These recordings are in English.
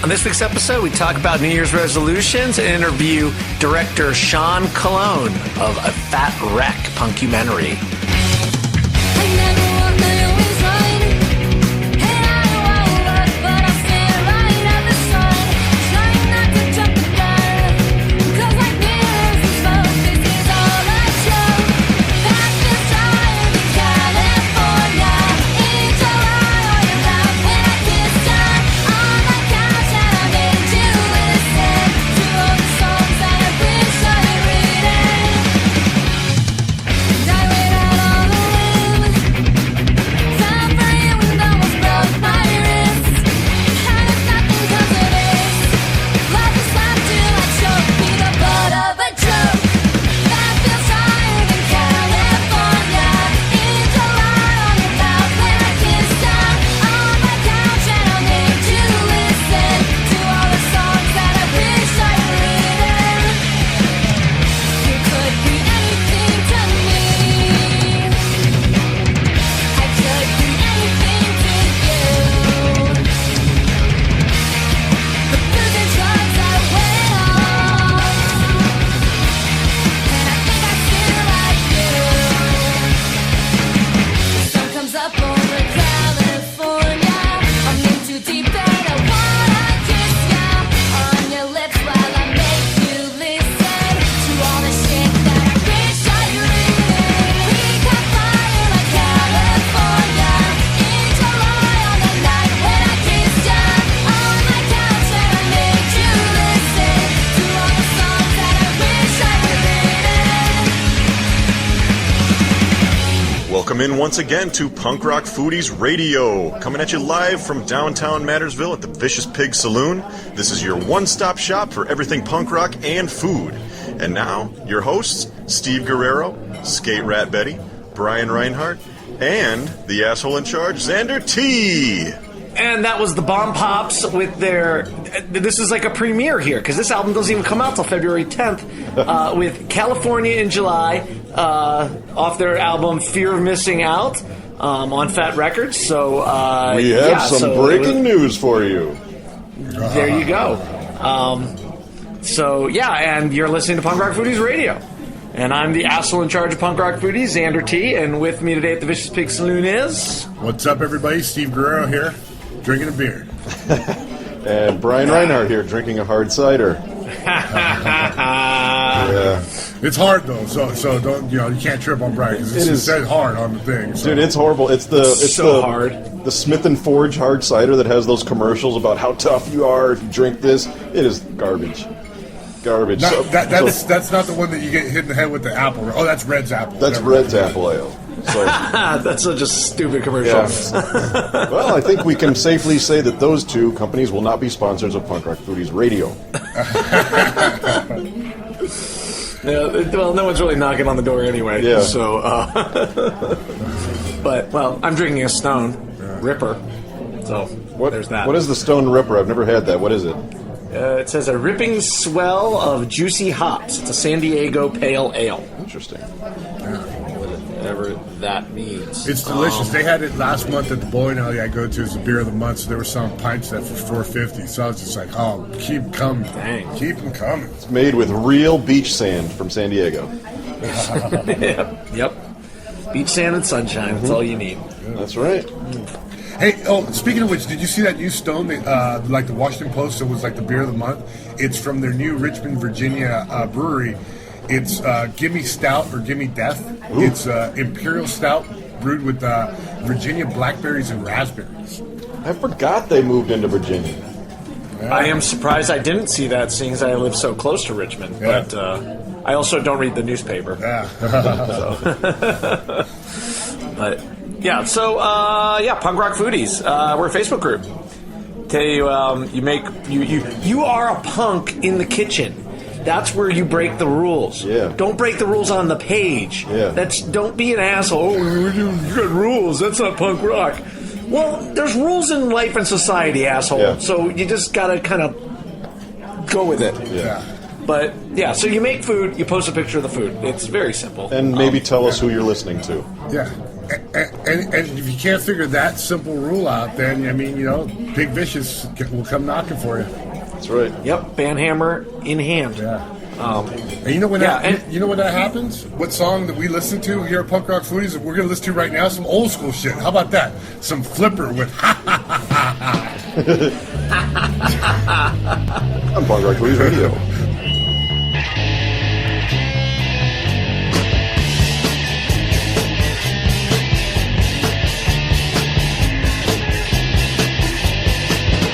On this week's episode, we talk about New Year's resolutions and interview director Sean Cologne of A Fat Wreck punkumentary. Welcome in once again to Punk Rock Foodies Radio, coming at you live from downtown Mattersville at the Vicious Pig Saloon. This is your one-stop shop for everything punk rock and food. And now, your hosts, Steve Guerrero, Skate Rat Betty, Brian Reinhardt, and the asshole in charge, Xander T. And that was the Bomb Pops with their... This is like a premiere here, because this album doesn't even come out till February 10th, with California in July, off their album Fear of Missing Out, on Fat Records. So we have some breaking news for you. There you go. And you're listening to Punk Rock Foodies Radio. And I'm the asshole in charge of Punk Rock Foodies, Xander T. And with me today at the Vicious Pig Saloon is... What's up, everybody? Steve Guerrero here, drinking a beer. And Brian Reinhardt here, drinking a hard cider. Yeah. It's hard though, so don't you can't trip on Brian because it says hard on the thing. So. Dude, it's horrible. It's so hard. The Smith and Forge hard cider that has those commercials about how tough you are if you drink this. It is garbage. Garbage. That's not the one that you get hit in the head with the apple. Oh, that's Red's apple. That's Red's apple ale. So, that's such a stupid commercial. Yeah. Well, I think we can safely say that those two companies will not be sponsors of Punk Rock Foodies Radio. Well, no one's really knocking on the door anyway. Yeah. So, I'm drinking a Stone Ripper. So, there's that. What is the Stone Ripper? I've never had that. What is it? It says a ripping swell of juicy hops. It's a San Diego Pale Ale. Interesting. Whatever that means. It's delicious. They had it last month at the bowling alley I go to. It's the beer of the month. So they were selling pints that for $4.50. So I was just like, oh, keep them coming. Dang. Keep them coming. It's made with real beach sand from San Diego. Yep. Beach sand and sunshine. That's all you need. That's right. Hey, speaking of which, did you see that new Stone, like the Washington Post, it was like the beer of the month? It's from their new Richmond, Virginia brewery. It's Gimme Stout or Gimme Death. Ooh. It's Imperial Stout brewed with Virginia blackberries and raspberries. I forgot they moved into Virginia. Yeah. I am surprised I didn't see that, seeing as I live so close to Richmond. Yeah. But I also don't read the newspaper. Yeah. But... Yeah, so, Punk Rock Foodies. We're a Facebook group. Tell you, you are a punk in the kitchen. That's where you break the rules. Yeah. Don't break the rules on the page. Yeah. Don't be an asshole. Oh, you got rules. That's not punk rock. Well, there's rules in life and society, asshole. Yeah. So you just gotta kind of go with it. Yeah. But, yeah, so you make food, you post a picture of the food. It's very simple. And maybe tell us who you're listening to. Yeah. And if you can't figure that simple rule out, then, I mean, Big Vicious will come knocking for you. That's right. Yep, banhammer in hand. Yeah. And you know when that happens? What song that we listen to here at Punk Rock Foodies that we're going to listen to right now? Some old school shit. How about that? Some Flipper with ha ha ha ha. On Punk Rock Foodies Radio.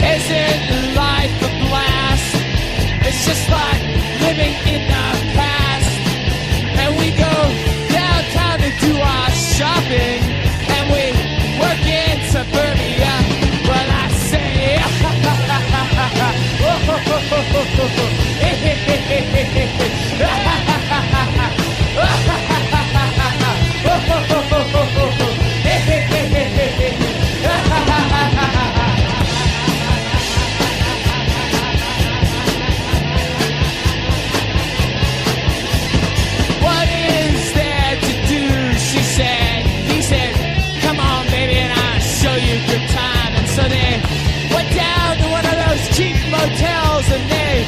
Isn't life a blast? It's just like living in the past. And we go downtown to do our shopping, and we work in suburbia. Well, I say, what is there to do? She said. He said, come on, baby, and I'll show you a good time. And so they went down to one of those cheap motels, and they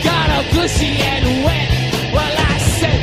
got all gushy and wet. Well, I said,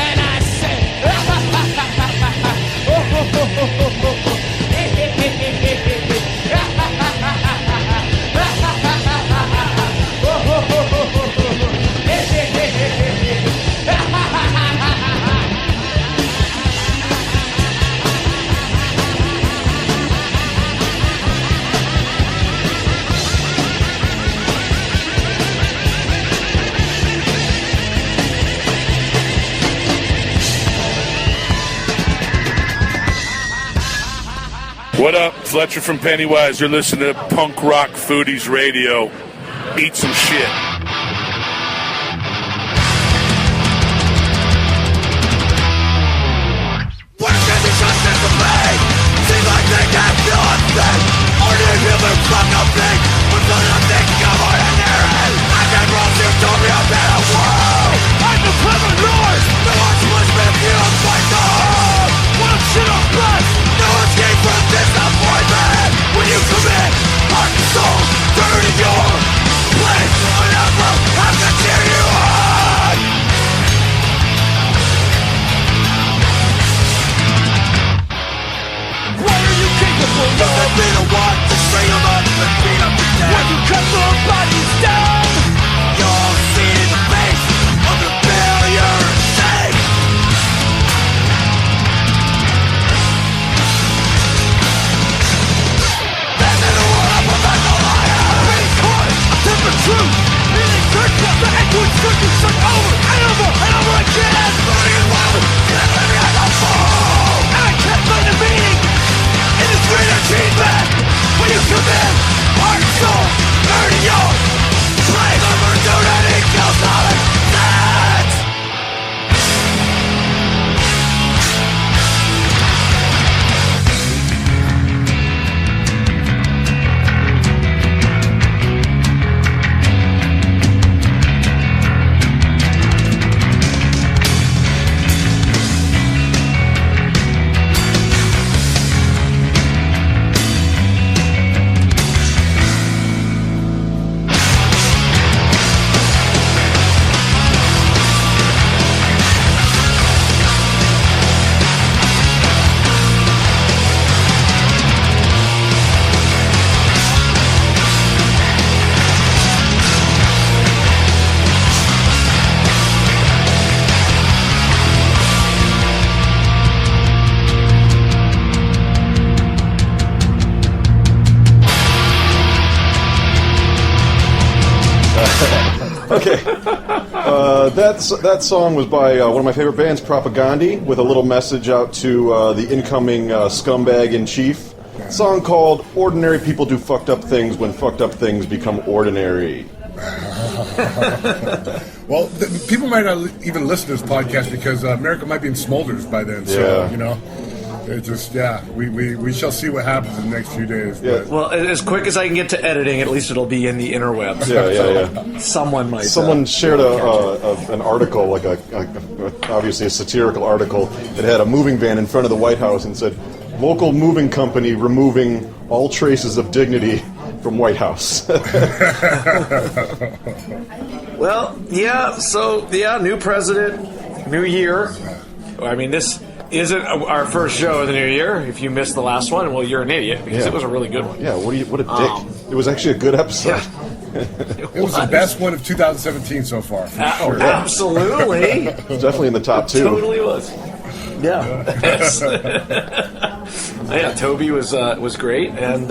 and I said, What up, Fletcher from Pennywise? You're listening to Punk Rock Foodies Radio. Eat some shit. where can the justice of me? Seems like they can't feel a thing. Only human fuck up thing. But the nothing of ordinary. I can roll utopia better world. I'm the clever noise. No one's much been feeling like the hole. One shit on bus. No escape from disappointment. When you commit heart and soul, dirty your place. I'll never have to tear you on. What are you capable of? Nothing be the one to string them up and beat them to death. When you cut their bodies down, you'll see the face of the failure shake. That's in the world of professional liar. Pretty court, a different truth. Meaning search the edgewood searching such over and over again. Burning and wild, and living as a fool. And I can't find the meaning in this great achievement. When you commit heart and soul, dirty your slave of virginity kills solid sense. Okay. That song was by one of my favorite bands, Propagandhi, with a little message out to the incoming scumbag in chief. Song called "Ordinary People Do Fucked Up Things When Fucked Up Things Become Ordinary." Well, people might not even listen to this podcast because America might be in smolders by then. So, it just, we shall see what happens in the next few days. Yeah. But. Well, as quick as I can get to editing, at least it'll be in the interwebs. Yeah. Someone might. Someone shared an article, like obviously a satirical article, that had a moving van in front of the White House and said, "Local moving company removing all traces of dignity from White House." Well, new president, new year. I mean, this isn't our first show of the new year. If you missed the last one, well, you're an idiot because it was a really good one. Yeah, what a dick. It was actually a good episode. Yeah. It was the best one of 2017 so far, for sure. Absolutely. It's definitely in the top two. Totally was. Yeah. Yeah, Toby was great, and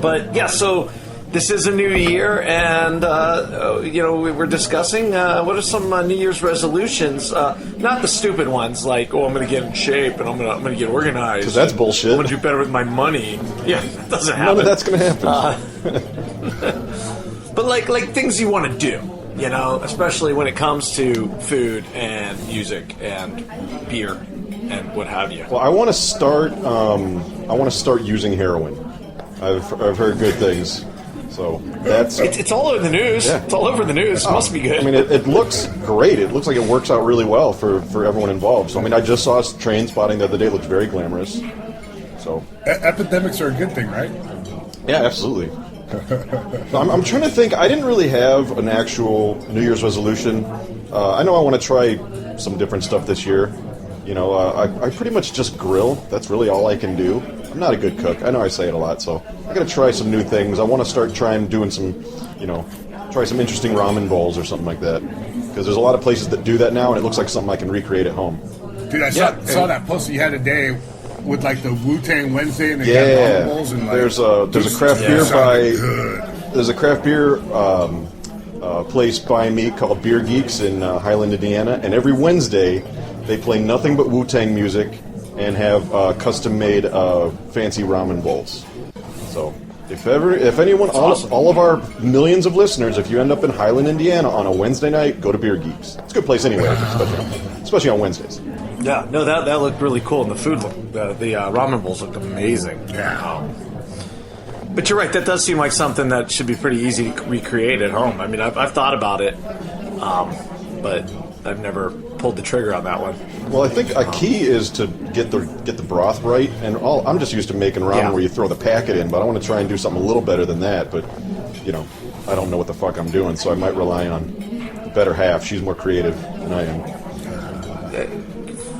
but yeah, so this is a new year, and we're discussing what are some New Year's resolutions. Not the stupid ones like, I'm going to get in shape and I'm going to get organized. Because that's bullshit. I'm going to do better with my money. Yeah, that doesn't happen. None of that's going to happen. But like things you want to do, especially when it comes to food and music and beer and what have you. Well, I want to start. I want to start using heroin. I've heard good things. So that's it's all over the news. Yeah. It's all over the news. It must be good. I mean, it looks great. It looks like it works out really well for everyone involved. So I mean, I just saw Train Spotting the other day. It looked very glamorous. So epidemics are a good thing, right? Yeah, absolutely. I'm trying to think. I didn't really have an actual New Year's resolution. I know I want to try some different stuff this year. I pretty much just grill. That's really all I can do. I'm not a good cook. I know I say it a lot, so I got to try some new things. I want to start doing some, try some interesting ramen bowls or something like that. Because there's a lot of places that do that now, and it looks like something I can recreate at home. Dude, I saw that post that you had today with like the Wu-Tang Wednesday and the ramen bowls and like there's a craft beer there's a craft beer place by me called Beer Geeks in Highland, Indiana, and every Wednesday they play nothing but Wu-Tang music and have custom-made fancy ramen bowls. So if anyone, all of our millions of listeners, if you end up in Highland, Indiana on a Wednesday night, go to Beer Geeks. It's a good place anyway, especially on Wednesdays. Yeah, no, that looked really cool, and the food looked, the ramen bowls looked amazing. Yeah. But you're right, that does seem like something that should be pretty easy to recreate at home. I mean, I've thought about it, but I've never pulled the trigger on that one. Well, I think a key is to get the broth right, and I'm just used to making ramen where you throw the packet in, but I want to try and do something a little better than that. But I don't know what the fuck I'm doing, so I might rely on the better half. She's more creative than I am.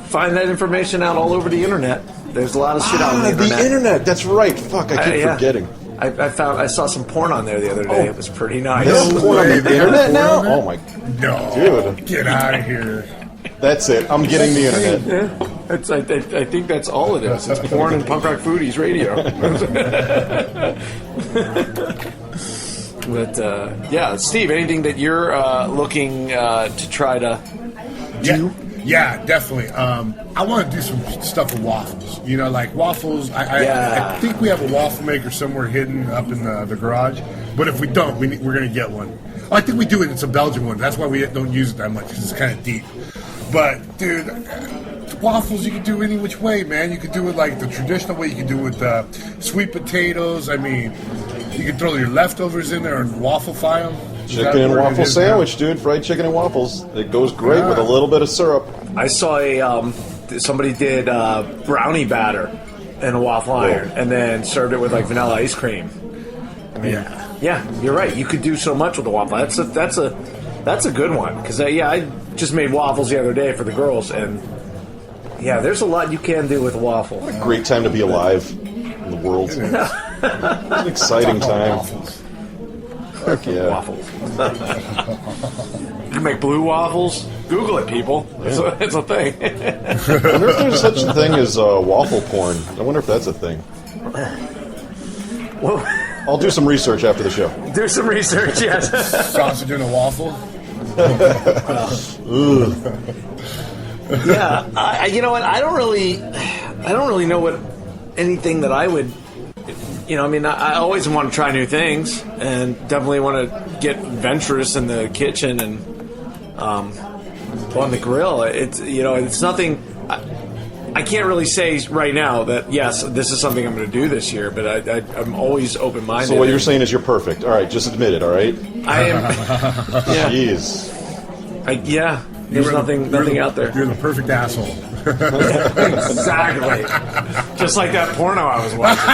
Find that information out all over the internet. There's a lot of shit out on the internet. The internet. That's right. Fuck, I keep forgetting. I saw some porn on there the other day. It was pretty nice. There's porn on the internet now? Oh my No, dude, get out of here. That's it. I'm getting the internet. I think that's all it is. It's porn and punk rock foodies radio. But Steve, anything that you're looking to try to do? Yeah, definitely. I want to do some stuff with waffles. Like waffles. I think we have a waffle maker somewhere hidden up in the garage. But if we don't, we're going to get one. Oh, I think we do it. It's a Belgian one. That's why we don't use it that much, because it's kind of deep. But, dude, waffles you can do any which way, man. You can do it like the traditional way. You can do it with sweet potatoes. I mean, you can throw your leftovers in there and waffle-fy them. Chicken and waffle sandwich, dude. Fried chicken and waffles. It goes great with a little bit of syrup. I saw somebody did brownie batter in a waffle iron and then served it with like vanilla ice cream. I mean, yeah, you're right. You could do so much with a waffle. That's a good one, because I just made waffles the other day for the girls, and there's a lot you can do with a waffle. What a great time to be alive in the world. It's an exciting time. Heck yeah. Waffles. You can make blue waffles. Google it, people. It's a thing. I wonder if there's such a thing as waffle porn. I wonder if that's a thing. Well, I'll do some research after the show. Do some research, yes. Sausage in a waffle? Yeah, you know what? I don't really know what anything that I would, I mean, I always want to try new things, and definitely want to get adventurous in the kitchen and on the grill. It's nothing. I can't really say right now that yes, this is something I'm going to do this year, but I'm always open-minded. So what you're saying is you're perfect. All right, just admit it. All right. I am. Yeah. Jeez. There's nothing out there. You're the perfect asshole. Exactly. Just like that porno I was watching.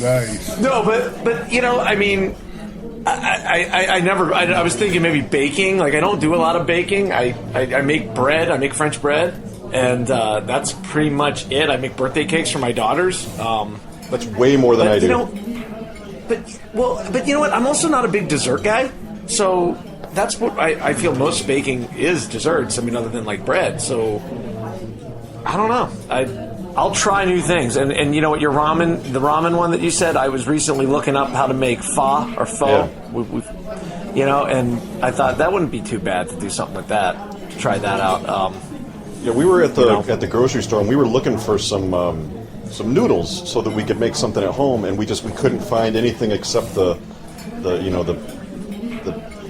Nice. No, but I mean, I was thinking maybe baking. Like, I don't do a lot of baking. I make bread. I make French bread, and that's pretty much it. I make birthday cakes for my daughters. That's way more than I do. But you know what? I'm also not a big dessert guy, so that's what I feel most baking is desserts. I mean, other than like bread. So I don't know. I'll try new things. And you know what? The ramen one that you said, I was recently looking up how to make pho or pho. Yeah. And I thought that wouldn't be too bad to do something with that. To try that out. Yeah, we were at the grocery store and we were looking for some noodles so that we could make something at home, and we couldn't find anything except the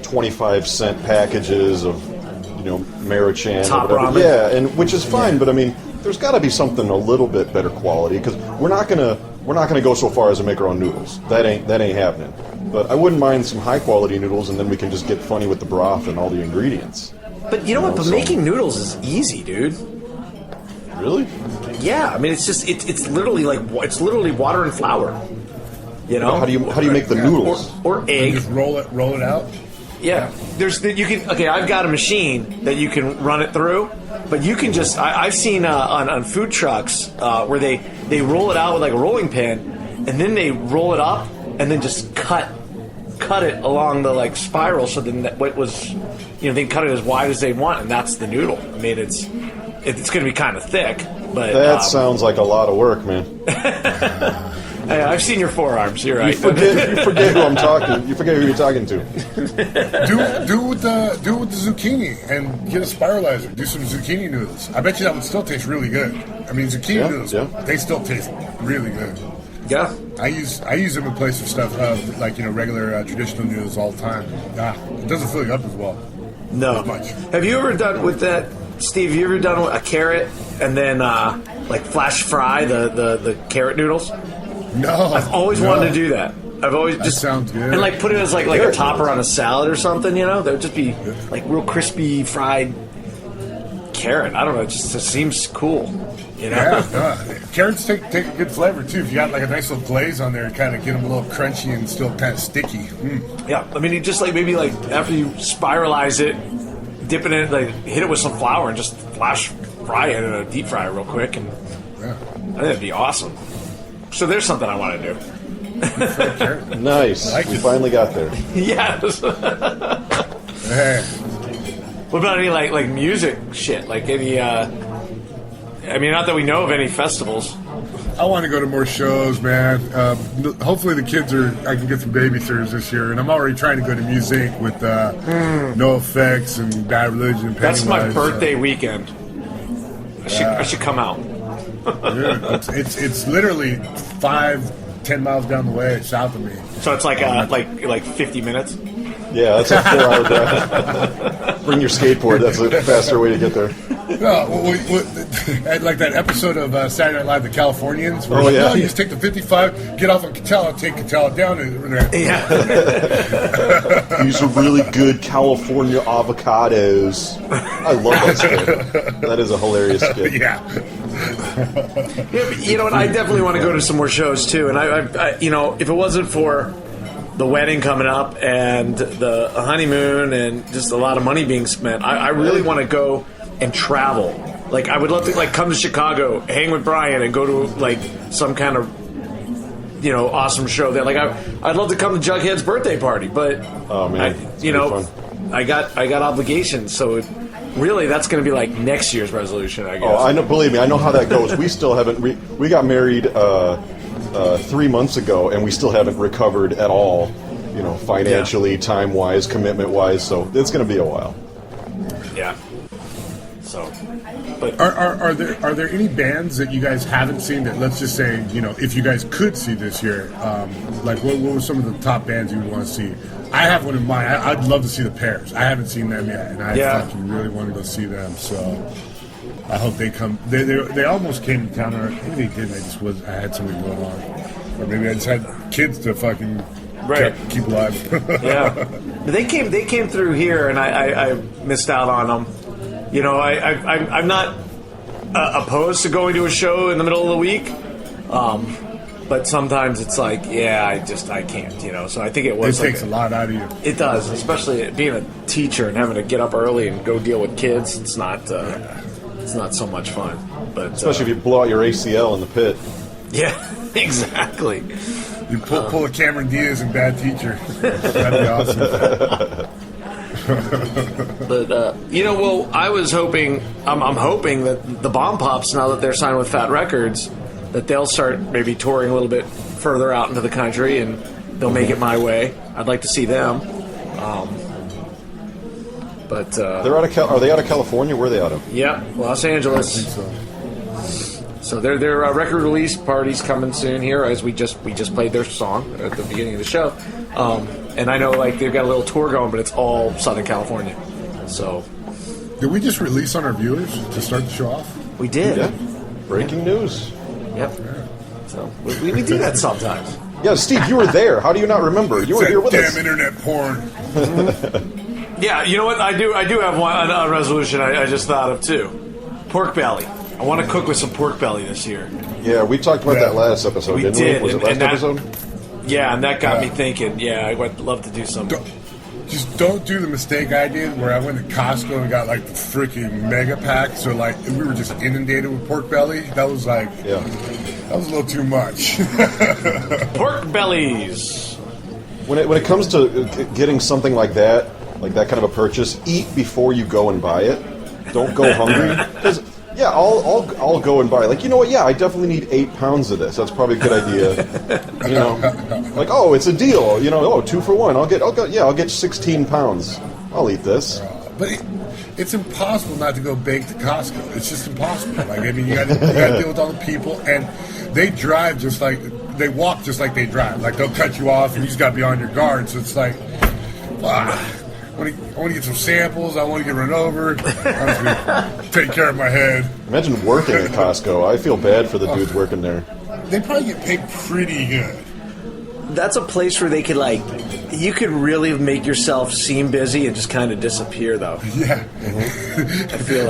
25-cent packages of Maruchan Top or whatever. ramen. Yeah, and which is fine, but I mean, there's got to be something a little bit better quality, because we're not gonna go so far as to make our own noodles. That ain't happening. But I wouldn't mind some high quality noodles, and then we can just get funny with the broth and all the ingredients. But you know what? But making noodles is easy, dude. Really? Yeah, I mean, it's literally water and flour. How do you make the noodles? Or egg? Just roll it out. Yeah, I've got a machine that you can run it through, but you can just. I've seen on food trucks where they roll it out with like a rolling pin, and then they roll it up and then just cut it along the like spiral, so then what was, they can cut it as wide as they want, and that's the noodle. I mean, it's going to be kind of thick, but that sounds like a lot of work, man. Hey, I've seen your forearms. You're right. You forget who I'm talking. You forget who you're talking to. Do it with the zucchini and get a spiralizer. Do some zucchini noodles. I bet you that would still taste really good. I mean, zucchini noodles, they still taste really good. Yeah, I use them in place of stuff like regular traditional noodles all the time. It doesn't fill you up as well. No. As much. Have you ever done with that, Steve? Have you ever done a carrot and then like flash fry the carrot noodles? No, I've always wanted to do that. I've always that just sounds good. And like put it as like a topper on a salad or something. That would just be like real crispy fried carrot. I don't know. It just seems cool. Yeah, carrots take a good flavor too. If you got like a nice little glaze on there, kind of get them a little crunchy and still kind of sticky. Yeah, I mean, you just like maybe like after you spiralize it, dip it in, like hit it with some flour and just flash fry it in a deep fryer real quick, and I think that'd be awesome. So there's something I want to do. Nice. We finally got there. Yes. What about any like music shit? Like any? I mean, not that we know of any festivals. I want to go to more shows, man. Hopefully the kids I can get some babysitters this year, and I'm already trying to go to Music with No Effects and Bad Religion. And That's my birthday weekend. I should come out. Dude, it's literally 5-10 miles down the way south of me. So it's like 50 minutes. Yeah, that's a 4-hour drive. Bring your skateboard. That's a faster way to get there. No, like that episode of Saturday Night Live, The Californians. Where you just take the 55, get off on Catella, take Catella down. Yeah. These are really good California avocados. I love that skit. That is a hilarious skit. Yeah. But you know what? I definitely want to go to some more shows too. And I if it wasn't for the wedding coming up and the honeymoon and just a lot of money being spent, I really want to go and travel. Like, I would love to come to Chicago, hang with Brian, and go to like some kind of awesome show there. Like, I'd love to come to Jughead's birthday party, but oh man, I got obligations, so really that's going to be like next year's resolution, I guess. Oh, I know. Believe me, I know how that goes. We still haven't. We got married 3 months ago, and we still haven't recovered at all. Financially, time-wise, commitment-wise. So it's going to be a while. Yeah. So, but Are there any bands that you guys haven't seen that, let's just say, if you guys could see this year, like what were some of the top bands you would want to see? I have one in mind. I'd love to see the Pears. I haven't seen them yet, and I fucking really want to go see them. So I hope they come. They almost came to town, or maybe they didn't. I had something going on, or maybe I just had kids to fucking keep alive. Yeah, they came through here, and I missed out on them. I'm not opposed to going to a show in the middle of the week, but sometimes it's like, I can't, So I think it takes a lot out of you. It does, especially being a teacher and having to get up early and go deal with kids. It's not so much fun. But especially if you blow out your ACL in the pit. Yeah, exactly. You pull a Cameron Diaz and bad teacher. That'd be awesome. But I was hoping. I'm hoping that the Bomb Pops, now that they're signed with Fat Records, that they'll start maybe touring a little bit further out into the country, and they'll make it my way. I'd like to see them. But they're out of are they out of California? Where are they out of? Yeah, Los Angeles. I think So their record release party's coming soon here, as we just played their song at the beginning of the show. And I know they've got a little tour going, but it's all Southern California. So did we just release on our viewers to start the show off? We did. Yeah. Breaking news. Yep. So we do that sometimes. Yeah, Steve, you were there. How do you not remember? You were here with us. Damn internet porn. Yeah, you know what? I do have a resolution I just thought of too. Pork belly. I want to cook with some pork belly this year. Yeah, we talked about that last episode, didn't we? Was it last episode? Yeah, and that got me thinking. Yeah, I would love to do some. Just don't do the mistake I did where I went to Costco and got the freaking mega pack. So we were just inundated with pork belly. That was that was a little too much. Pork bellies. When it comes to getting something like that kind of a purchase, eat before you go and buy it. Don't go hungry. Because I'll go and buy. You know what? Yeah, I definitely need 8 pounds of this. That's probably a good idea. It's a deal. 2 for 1. I'll get 16 pounds. I'll eat this. But it's impossible not to go bake to Costco. It's just impossible. You got to deal with all the people, and they drive they walk just like they drive. They'll cut you off, and you just got to be on your guard. So it's I want to get some samples. I want to get run over. I'm just going to take care of my head. Imagine working at Costco. I feel bad for the dudes working there. They probably get paid pretty good. That's a place where they could you could really make yourself seem busy and just kind of disappear, though. Yeah. I feel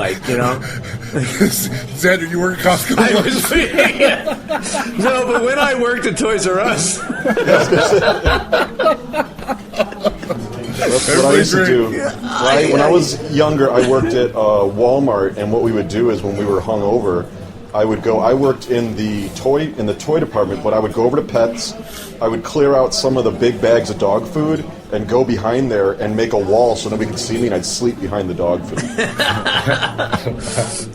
Xander, you work at Costco? No, but when I worked at Toys R Us. That's what I used to do. When I was younger, I worked at Walmart, and what we would do is when we were hungover, I worked in the toy department, but I would go over to Pets. I would clear out some of the big bags of dog food and go behind there and make a wall so nobody could see me, and I'd sleep behind the dog food.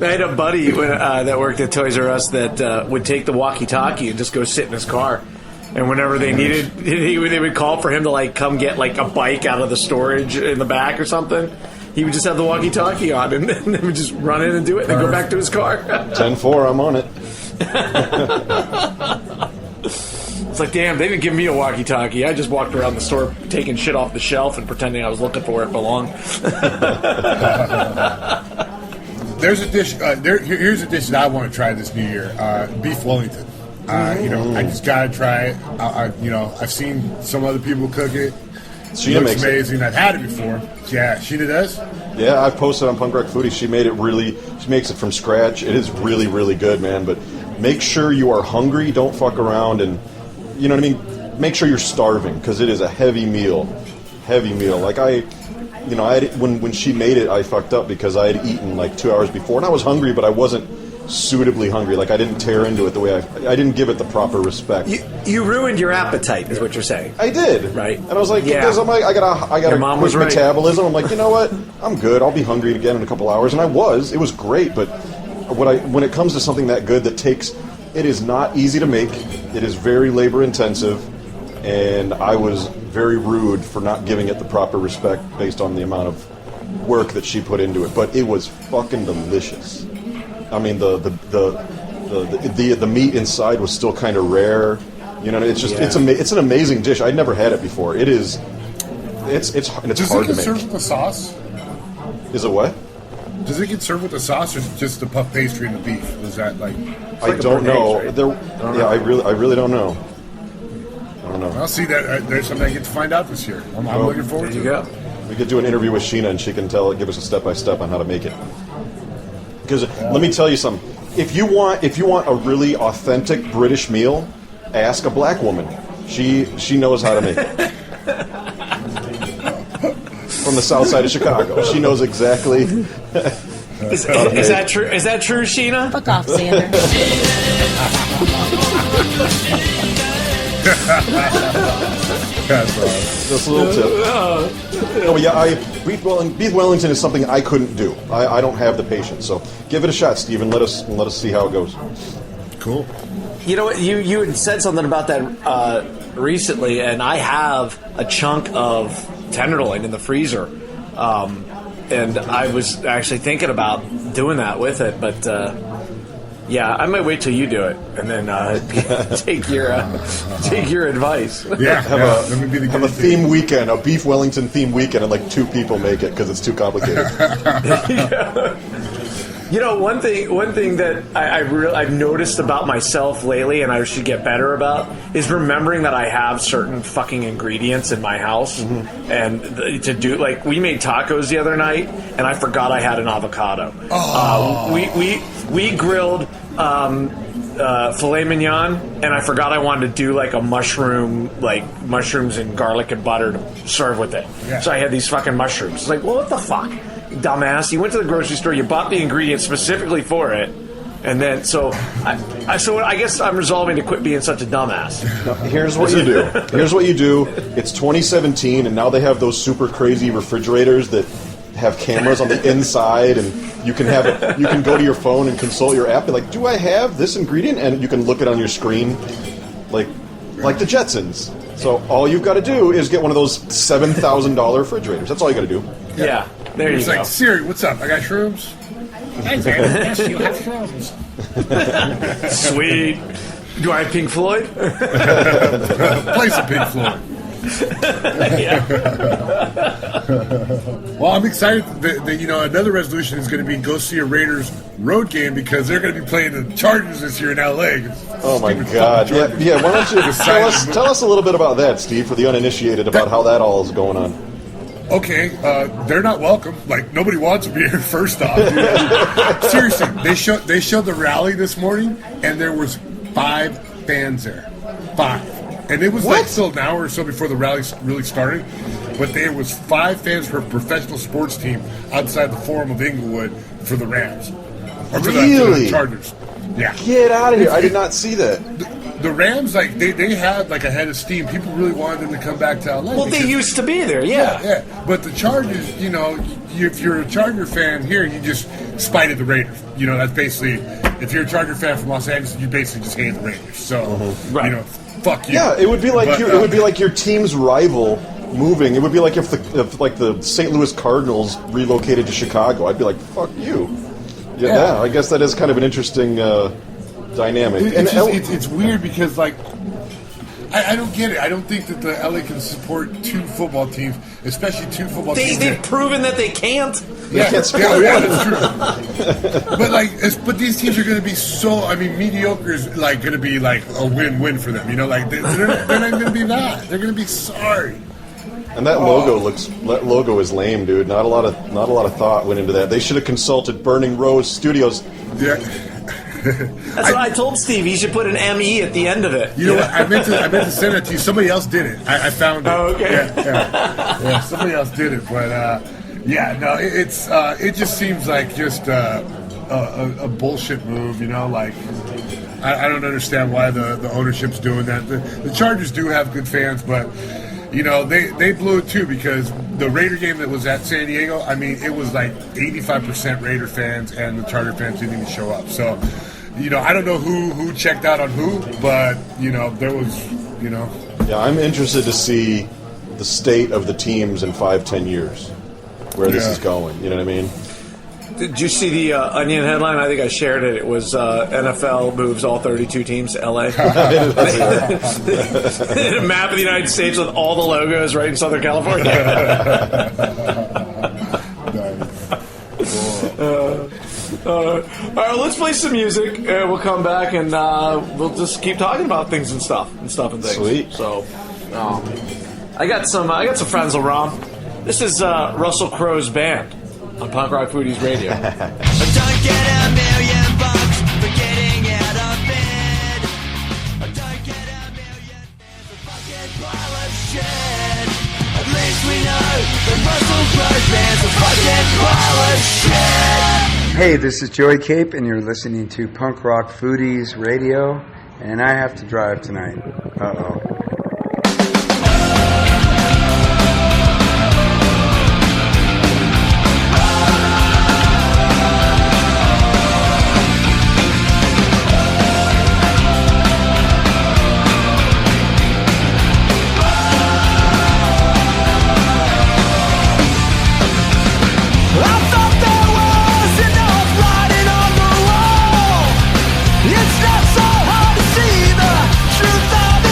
I had a buddy that worked at Toys R Us that would take the walkie-talkie and just go sit in his car. And whenever they needed, they would call for him to come get a bike out of the storage in the back or something. He would just have the walkie-talkie on, and then they would just run in and do it, and then go back to his car. 10-4, I'm on it. It's damn, they didn't give me a walkie-talkie. I just walked around the store taking shit off the shelf and pretending I was looking for where it belonged. There's a dish. Here's a dish that I want to try this new year: beef Wellington. I just gotta try it. I've seen some other people cook it. Sheena makes amazing. I've had it before. Yeah, Sheena does. Yeah, I've posted on Punk Rock Foodies. She makes it from scratch. It is really, really good, man. But make sure you are hungry. Don't fuck around, and you know what I mean. Make sure you're starving, because it is a heavy meal. Heavy meal. When she made it, I fucked up because I had eaten 2 hours before, and I was hungry, but I wasn't suitably hungry. I didn't tear into it the way I didn't give it the proper respect. You ruined your appetite, is what you're saying. I did, right? And I was because I got a quick metabolism. I'm you know what? I'm good. I'll be hungry again in a couple hours, and I was. It was great, but when it comes to something that good it is not easy to make. It is very labor intensive, and I was very rude for not giving it the proper respect based on the amount of work that she put into it, but it was fucking delicious. I mean, the meat inside was still kind of rare. You know, it's just it's an amazing dish. I'd never had it before. It is. It's hard to make. Does it get served with the sauce? Is it what? Does it get served with the sauce, or just the puff pastry and the beef? Is that like? I don't know. I really don't know. I don't know. I'll see that. There's something I get to find out this year. I'm looking forward to it. We could do an interview with Sheena, and she can give us a step by step on how to make it. Because let me tell you something. If you want a really authentic British meal, ask a black woman. She knows how to make it. From the south side of Chicago, she knows exactly. Is that true? Is that true, Sheena? Fuck off, Xander. Just a little tip. No, but yeah, beef Wellington is something I couldn't do. I don't have the patience. So give it a shot, Steve, and let us see how it goes. Cool. You know what? You had said something about that recently, and I have a chunk of tenderloin in the freezer, and I was actually thinking about doing that with it, but yeah, I might wait till you do it and then take your advice. Yeah, have a theme weekend, a beef Wellington theme weekend, and like 2 people make it because it's too complicated. Yeah. You know, one thing that I've noticed about myself lately, and I should get better about, is remembering that I have certain fucking ingredients in my house, and to do, like, we made tacos the other night, and I forgot I had an avocado. We grilled filet mignon, and I forgot I wanted to do like a mushrooms and garlic and butter to serve with it. Yeah. So I had these fucking mushrooms. It's like, well, what the fuck? Dumbass, you went to the grocery store, you bought the ingredients specifically for it, and then so I guess I'm resolving to quit being such a dumbass. Now, here's what you do. It's 2017, and now they have those super crazy refrigerators that have cameras on the inside, and you can go to your phone and consult your app. Be like, do I have this ingredient? And you can look it on your screen, like the Jetsons. So all you've got to do is get one of those $7,000 refrigerators. That's all you got to do. Yeah. There you go. It's like, Siri, what's up? I got shrooms. Yes, you have shrooms. Sweet. Do I have Pink Floyd? Play some Pink Floyd. Yeah. Well, I'm excited that another resolution is going to be go see a Raiders road game because they're going to be playing the Chargers this year in LA. Oh my God! Yeah. Why don't you tell us a little bit about that, Steve, for the uninitiated, about how that all is going on. Okay, they're not welcome. Like, nobody wants to be here. First off, seriously, they showed the rally this morning, and there was 5 fans there, 5, and it was like still an hour or so before the rally really started. But there was 5 fans for a professional sports team outside the Forum of Inglewood for the Rams, or for the Chargers. Yeah, get out of here! I did not see that. The Rams, like, they had like a head of steam. People really wanted them to come back to LA. Well, they used to be there, yeah. But the Chargers, if you're a Charger fan here, you just spited the Raiders. That's basically, if you're a Charger fan from Los Angeles, you basically just hate the Raiders. So, fuck you. Yeah, it would be like it would be like your team's rival moving. It would be like if the St. Louis Cardinals relocated to Chicago. I'd be like, fuck you. Yeah, I guess that is kind of an interesting dynamic. It's weird because, like, I don't get it. I don't think that the LA can support 2 football teams, especially 2 football teams. They've proven that they can't. That's true. But these teams are going to be mediocre is like going to be like a win-win for them. Like they're not going to be that. They're going to be sorry. And that logo is lame, dude. Not a lot of thought went into that. They should have consulted Burning Rose Studios. Yeah. That's what I told Steve. He should put an ME at the end of it. You know what? I meant to send it to you. Somebody else did it. I found it. Oh, okay. Yeah, somebody else did it. But it just seems like just a bullshit move. Like I don't understand why the ownership's doing that. The Chargers do have good fans, but they blew it too because the Raider game that was at San Diego, it was like 85% Raider fans and the Charger fans didn't even show up. So, I don't know who checked out on who, but, there was, Yeah, I'm interested to see the state of the teams in 5-10 years. where this is going. You know what I mean? Did you see the Onion headline? I think I shared it. It was NFL moves all 32 teams to LA. A map of the United States with all the logos right in Southern California. All right, let's play some music, and we'll come back, and we'll just keep talking about things and stuff and things. Sweet. So, I got some friends around. This is Russell Crowe's band on Punk Rock Foodies Radio. Don't get $1 million for getting out of bed. Don't get $1 million for fucking pile of shit. At least we know that Russell Crowe's band's a fucking pile of shit. Hey, this is Joey Cape, and you're listening to Punk Rock Foodies Radio, and I have to drive tonight. Uh-oh. It's not so hard to see the truth of it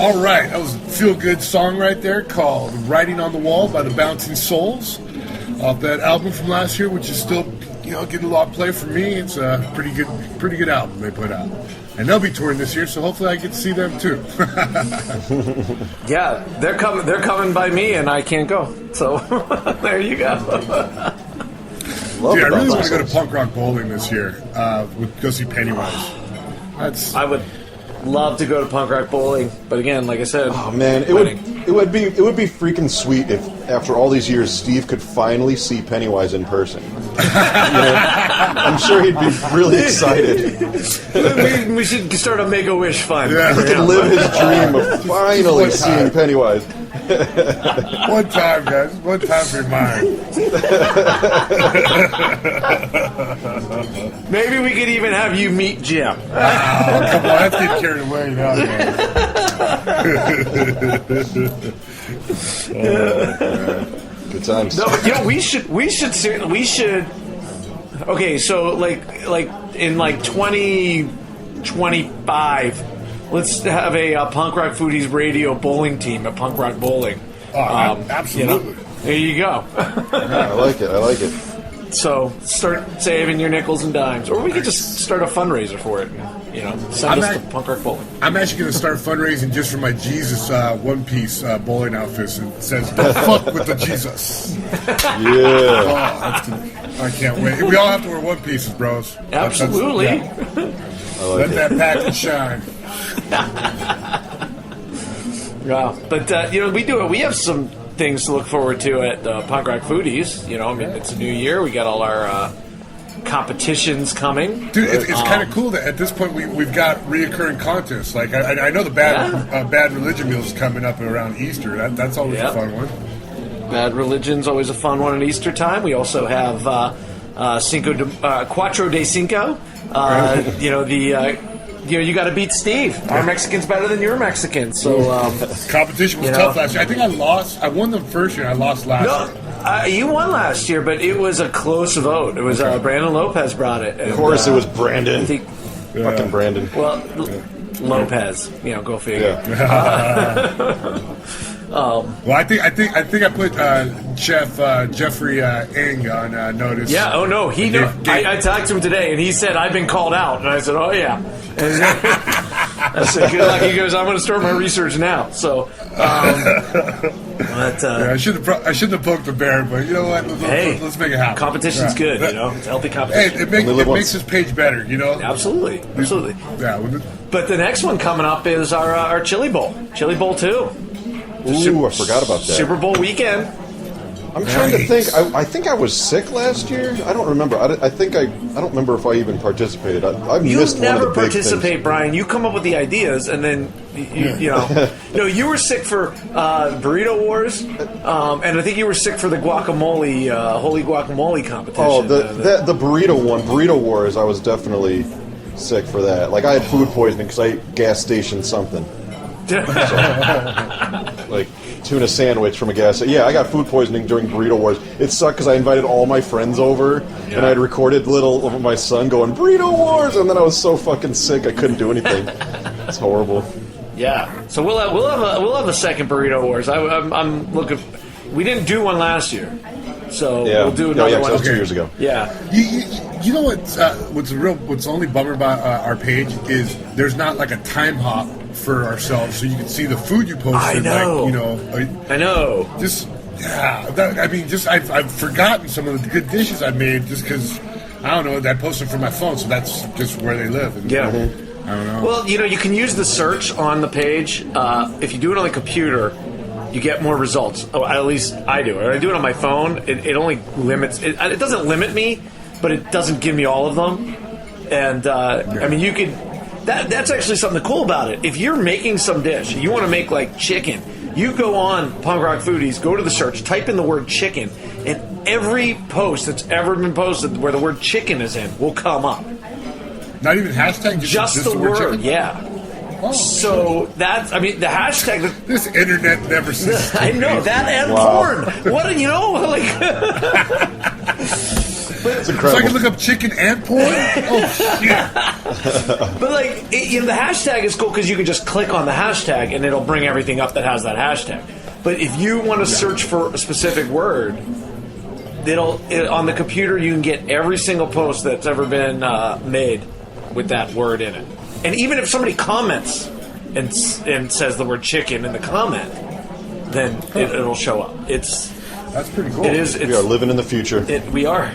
All right, that was a feel-good song right there called "Writing on the Wall" by the Bouncing Souls, off that album from last year, which is still, getting a lot of play for me. It's a pretty good album they put out, and they'll be touring this year, so hopefully I get to see them too. Yeah, they're coming by me, and I can't go. So there you go. Dude, I really want to go to Punk Rock Bowling this year. Go see Pennywise. I would love to go to Punk Rock Bowling, but again, like I said, oh man, it would be freaking sweet if after all these years Steve could finally see Pennywise in person. I'm sure he'd be really excited. we should start a Make-A-Wish fund. Yeah. He could live his dream of finally seeing Pennywise. One time, guys. One time for your mind. Maybe we could even have you meet Jim. Oh, come on. Let's get carried away now, man. Good times. No, but we should Okay, so like in like 2025, let's have a Punk Rock Foodies radio bowling team at Punk Rock Bowling. Absolutely. There you go. I like it. So start saving your nickels and dimes, or we could just start a fundraiser for it. And, send us to Punk Rock Bowling. I'm actually going to start fundraising just for my Jesus one-piece bowling outfits. It says, "Don't fuck with the Jesus." Yeah. I can't wait. We all have to wear one pieces, bros. Absolutely. Let that package shine. Yeah, but we do it. We have some things to look forward to at Punk Rock Foodies. It's a new year. We got all our competitions coming. Dude, it's kind of cool that at this point we've got reoccurring contests. Like I know the Bad Religion meal is coming up around Easter. That's always a fun one. Bad Religion's always a fun one at Easter time. We also have Quattro de Cinco. You got to beat Steve. Our Mexican's better than your Mexican. So competition was tough last year. I think I lost. I won the first year. I lost last year. You won last year, but it was a close vote. It was Brandon Lopez brought it. Of course, it was Brandon. Fucking Brandon. Well, Lopez. Go figure. Yeah. Well, I think I put Chef Jeffrey Ng on notice. Yeah. Oh no, he knew. I talked to him today, and he said I've been called out, and I said, "Oh yeah." And I said, "Good luck." He goes, "I'm going to start my research now." So, I shouldn't have poked the bear, but you know what? Let's make it happen. Competition's good. It's healthy competition. Hey, it makes this page better. Absolutely. Yeah. But the next one coming up is our Chili Bowl, Chili Bowl 2. Ooh, I forgot about that. Super Bowl weekend. I'm trying to think. I think I was sick last year. I don't remember. I don't remember if I even participated. I missed one of the big participate, things. Brian. You come up with the ideas, and then No, you were sick for Burrito Wars, and I think you were sick for the guacamole, holy guacamole competition. Oh, the burrito one, Burrito Wars. I was definitely sick for that. Like I had food poisoning because I ate gas station something. Like tuna sandwich from a gas station. Yeah, I got food poisoning during Burrito Wars. It sucked because I invited all my friends over, and I had recorded little of my son going Burrito Wars, and then I was so fucking sick I couldn't do anything. It's horrible. Yeah, so we'll have a second Burrito Wars. I'm looking. We didn't do one last year, so we'll do another one. That was 2 years ago. Yeah. You know what's the only bummer about our page is there's not like a time hop for ourselves, so you can see the food you posted. I know. I know. I've forgotten some of the good dishes I made just because I don't know. I posted from my phone, so that's just where they live. And, I don't know. Well, you can use the search on the page. If you do it on the computer, you get more results. Oh, at least I do. When I do it on my phone, it only limits. It doesn't limit me, but it doesn't give me all of them. And I mean, you could. That's actually something cool about it. If you're making some dish, you want to make like chicken, you go on Punk Rock Foodies, go to the search, type in the word chicken, and every post that's ever been posted where the word chicken is in will come up. Not even hashtag? Just the word chicken? Yeah. Oh, so that's, the hashtag. This internet never ceases. I know, that and porn. What, But, so I can look up chicken and porn? Oh, shit. But, the hashtag is cool because you can just click on the hashtag and it'll bring everything up that has that hashtag. But if you want to search for a specific word, on the computer you can get every single post that's ever been made with that word in it. And even if somebody comments and says the word chicken in the comment, then it'll show up. That's pretty cool. It is. We are living in the future. We are.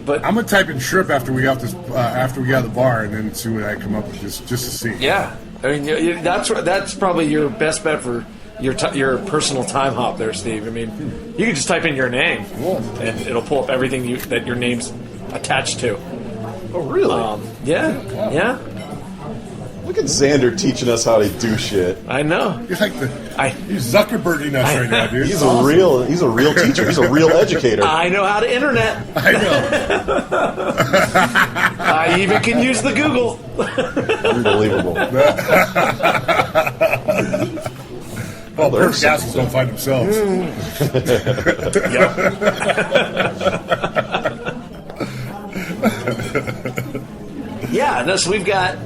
But I'm gonna type in shrimp after we got after we got the bar, and then see what I come up with just to see. Yeah, that's probably your best bet for your personal time hop there, Steve. You can just type in your name, and it'll pull up everything that your name's attached to. Oh, really? Yeah. Look at Xander teaching us how to do shit. I know. You're like he's Zuckerberging us right now, dude. He's a real teacher. He's a real educator. I know how to internet. I know. I even can use the Google. Unbelievable. Well, perfect assholes don't find themselves. Yeah, no, so we got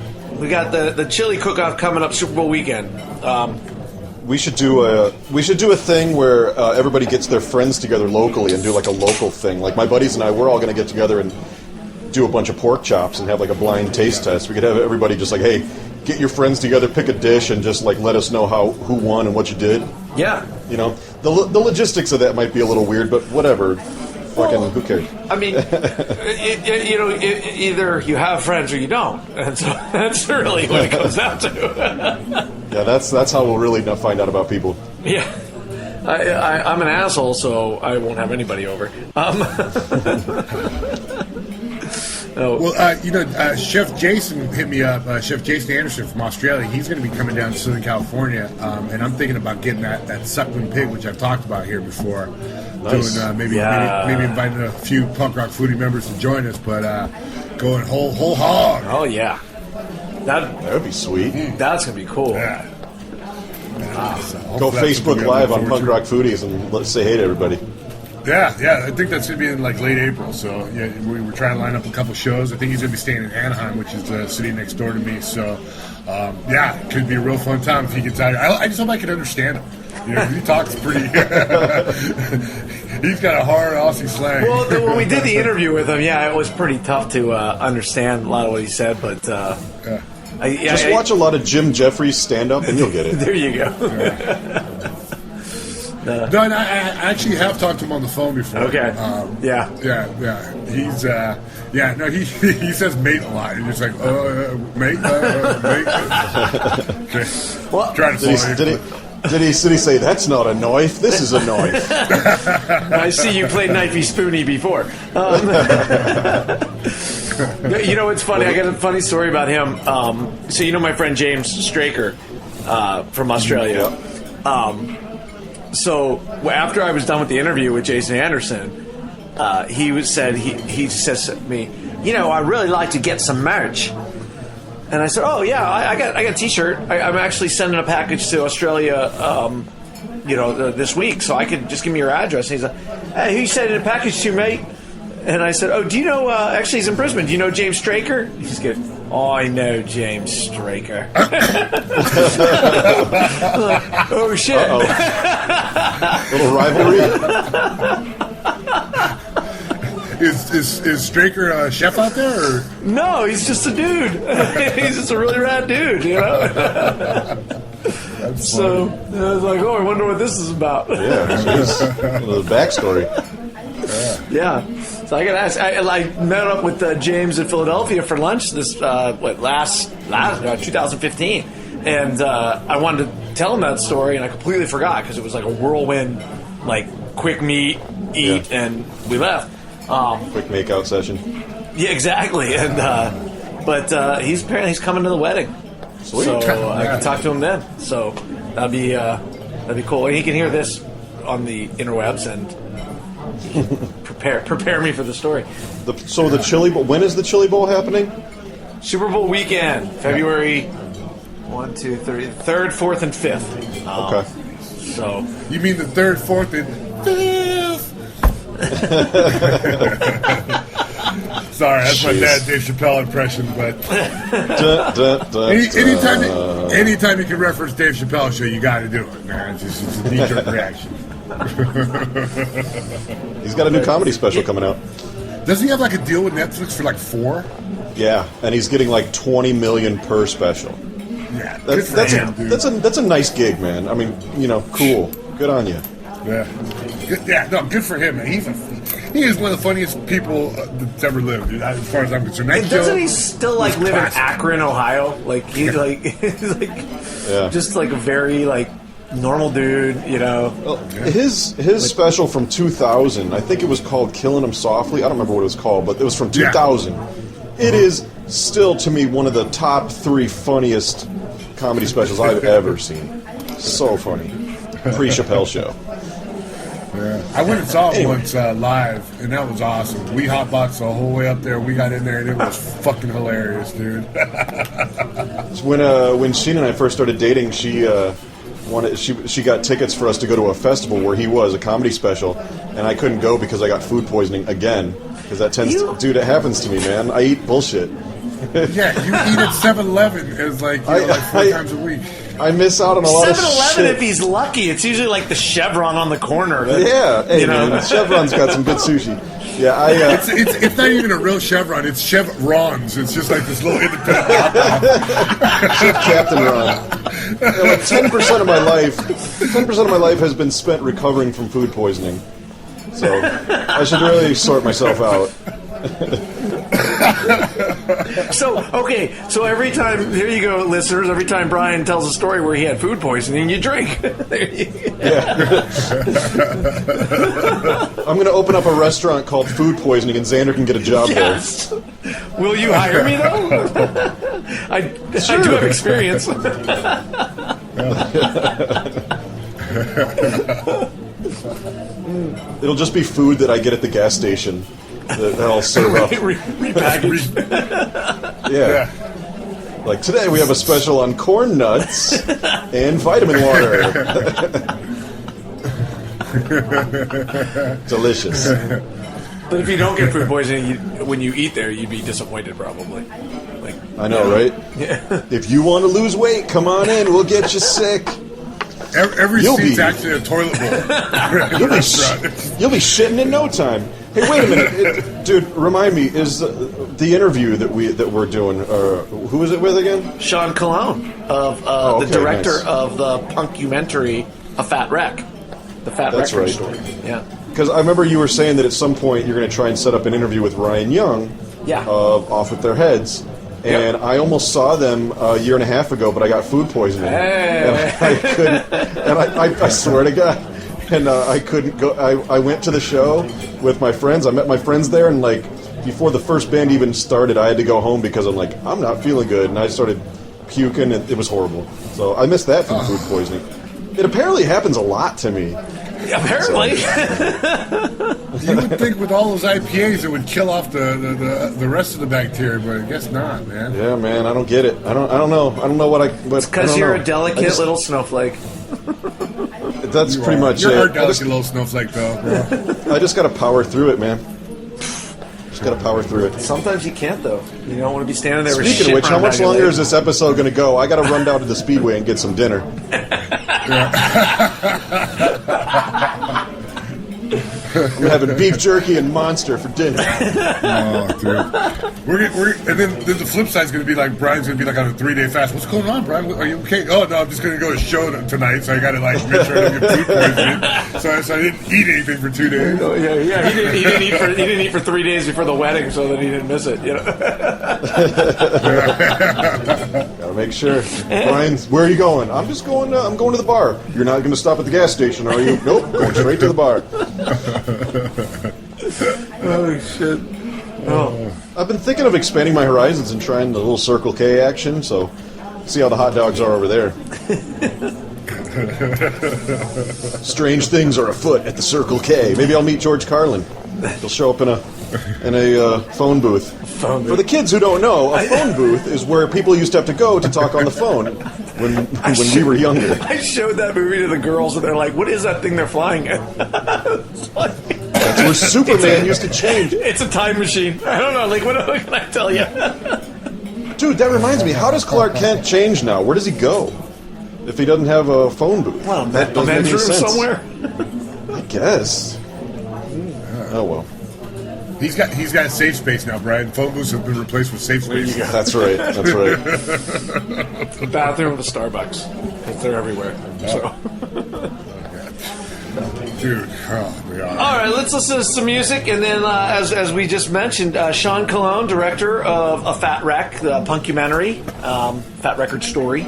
the chili cook-off coming up Super Bowl weekend. We should do a thing where everybody gets their friends together locally and do like a local thing. Like my buddies and I, we're all going to get together and do a bunch of pork chops and have like a blind taste test. We could have everybody just like, hey, get your friends together, pick a dish, and just like let us know who won and what you did. Yeah. You know, the logistics of that might be a little weird, but whatever. Fucking, who cares? I mean, either you have friends or you don't, and so that's really what it comes down to. Yeah, that's how we'll really find out about people. Yeah, I'm an asshole, so I won't have anybody over. Chef Jason hit me up. Chef Jason Anderson from Australia. He's going to be coming down to Southern California, and I'm thinking about getting that suckling pig, which I've talked about here before. Nice. Doing maybe inviting a few Punk Rock Foodie members to join us, but going whole hog. Oh yeah, that would be sweet. That's gonna be cool. Yeah. Go Facebook Live on Punk Rock Foodies and let's say hey to everybody. Yeah, I think that's going to be in like late April. So yeah, we were trying to line up a couple shows. I think he's going to be staying in Anaheim, which is the city next door to me. So yeah, it could be a real fun time if he gets out here. I just hope I can understand him. You know, he talks pretty. He's got a hard Aussie slang. Well, when we did the interview with him, yeah, it was pretty tough to understand a lot of what he said, but just watch a lot of Jim Jeffries stand up and you'll get it. There you go. No, and I actually have talked to him on the phone before. Okay. Yeah. He's he says mate a lot. He's just like mate, mate. Okay. Well, trying to Did he say that's not a knife? This is a knife. I see you played Knifey Spoony before. You know what's funny? I got a funny story about him. So you know my friend James Straker from Australia. Yep. So after I was done with the interview with Jason Anderson, he said to me, you know, I really like to get some merch. And I said, oh yeah, I got a T-shirt. I'm actually sending a package to Australia, this week, so I could just give me your address. And he's like, hey, who you sending a package to, mate? And I said, oh, do you know? Actually, he's in Brisbane. Do you know James Straker? He's good. Oh, I know James Straker. Like, oh shit! Little rivalry. Is Straker a chef out there? Or? No, he's just a dude. He's just a really rad dude, you know. So I was like, oh, I wonder what this is about. Yeah, the backstory. Yeah. So I got to ask. I met up with James in Philadelphia for lunch this last 2015, and I wanted to tell him that story, and I completely forgot because it was like a whirlwind, like quick meet, eat, and we left. Quick makeout session. Yeah, exactly. And but he's coming to the wedding, Sweet. so I can talk to him then. So that'd be cool. And he can hear this on the interwebs and prepare me for the story. The Chili Bowl. When is the Chili Bowl happening? Super Bowl weekend, February 1, 2, 3, 3rd, 4th, and 5th. Okay. So you mean the 3rd, 4th, and 5th? Sorry, that's my dad Dave Chappelle impression, but anytime you can reference Dave Chappelle show, you got to do it, man. It's a knee-jerk reaction. He's got a new comedy special coming out. Doesn't he have like a deal with Netflix for like 4? Yeah, and he's getting like $20 million per special. Yeah, that's a nice gig, man. I mean, you know, cool. Good on you. Yeah. Good for him, man. He is one of the funniest people that's ever lived, dude, as far as I'm concerned. And doesn't he still like live in Akron, Ohio? Like he's just like a very like normal dude, you know. Well, his special from 2000, I think it was called "Killing Him Softly." I don't remember what it was called, but it was from 2000. Yeah. It is still to me one of the top 3 funniest comedy specials I've ever seen. So funny, pre-Chappelle show. Yeah. I went and saw it once live, and that was awesome. We hotboxed the whole way up there. We got in there, and it was fucking hilarious, dude. When Sheena and I first started dating, she she got tickets for us to go to a festival where he was, a comedy special, and I couldn't go because I got food poisoning again. Because that tends to, dude, it happens to me, man. I eat bullshit. Yeah, you eat at 7-Eleven as like 4 times a week. I miss out on a lot of shit. 7-Eleven, if he's lucky, it's usually like the Chevron on the corner. Yeah, hey, man, Chevron's got some good sushi. Yeah, it's not even a real Chevron. It's Chevrons. It's just like this little independent knockoff. Chef Captain Ron. Like 10% of my life has been spent recovering from food poisoning. So I should really sort myself out. So every time, here you go, listeners, every time Brian tells a story where he had food poisoning, you drink. There you go. Yeah. I'm going to open up a restaurant called Food Poisoning, and Xander can get a job there. Will you hire me, though? I do have experience. It'll just be food that I get at the gas station that I'll serve up. Repackaged. Yeah. Like today we have a special on corn nuts and vitamin water. Delicious. But if you don't get food poisoning, when you eat there, you'd be disappointed probably. I know, right? Yeah. If you want to lose weight, come on in. We'll get you sick. Every seat's actually a toilet bowl. You'll be shitting in no time. Hey, wait a minute, dude. Remind me, is the interview that we're doing? Who is it with again? Sean Cologne of the director of the punkumentary A Fat Wreck, the Fat Record story. Yeah. Because I remember you were saying that at some point you're going to try and set up an interview with Ryan Young. Yeah. Of Off With Their Heads. And I almost saw them a year and a half ago, but I got food poisoning. Hey. And I couldn't. And I swear to God. And I couldn't go. I went to the show with my friends. I met my friends there, and like before the first band even started, I had to go home because I'm like, I'm not feeling good, and I started puking. And it was horrible. So I missed that from food poisoning. It apparently happens a lot to me. Apparently. You would think with all those IPAs it would kill off the rest of the bacteria, but I guess not, man. Yeah, man, I don't get it. I don't know. I don't know what I. It's because you're a delicate little snowflake. That's pretty much it. You're a delicate little snowflake, though. I just got to power through it, man. Just got to power through it. Sometimes you can't, though. You don't want to be standing there with Speaking of which, how much longer is this episode going to go? I got to run down to the Speedway and get some dinner. I'm having beef jerky and Monster for dinner. Oh, dude. And then the flip side's going to be like, Brian's going to be like on a 3-day fast. What's going on, Brian? Are you okay? Oh, no, I'm just going to go to a show tonight, so I got to like make sure I don't get food poisoning. So I didn't eat anything for 2 days. Oh, yeah. He didn't eat for 3 days before the wedding, so that he didn't miss it. You know. Gotta make sure. Brian, where are you going? I'm just going. I'm going to the bar. You're not going to stop at the gas station, are you? Nope. Going straight to the bar. Oh shit! Oh, I've been thinking of expanding my horizons and trying the little Circle K action. So, see how the hot dogs are over there. Strange things are afoot at the Circle K. Maybe I'll meet George Carlin. He'll show up in a phone booth. For the kids who don't know, a phone booth is where people used to have to go to talk on the phone when we were younger. I showed that movie to the girls, and they're like, "What is that thing they're flying at?" That's where Superman used to change. It's a time machine. I don't know. Like, what can I tell you? Dude, that reminds me. How does Clark Kent change now? Where does he go if he doesn't have a phone booth? Well, that men's room somewhere. I guess. Oh well. He's got a safe space now, Brian. Phone booths have been replaced with safe space. That's right. That's right. The bathroom of the Starbucks. They're everywhere. So. Dude, all right, let's listen to some music, and then as we just mentioned, Sean Cologne, director of A Fat Wreck, the punkumentary, Fat Record story,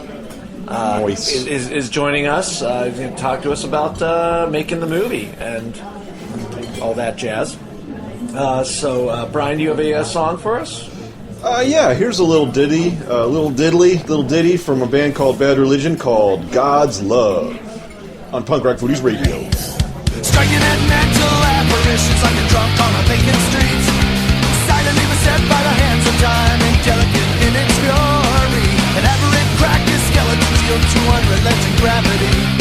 is joining us. He's going to talk to us about making the movie and all that jazz. So, Brian, do you have a song for us? Yeah, here's a little ditty, little ditty from a band called Bad Religion called God's Love on Punk Rock Foodies Radio. Striking at mental apparitions like a drunk on a vacant street. Silently beset by the hands of time, indelicate in its fury. An aberrant crack is skeletons yield to unrelenting gravity.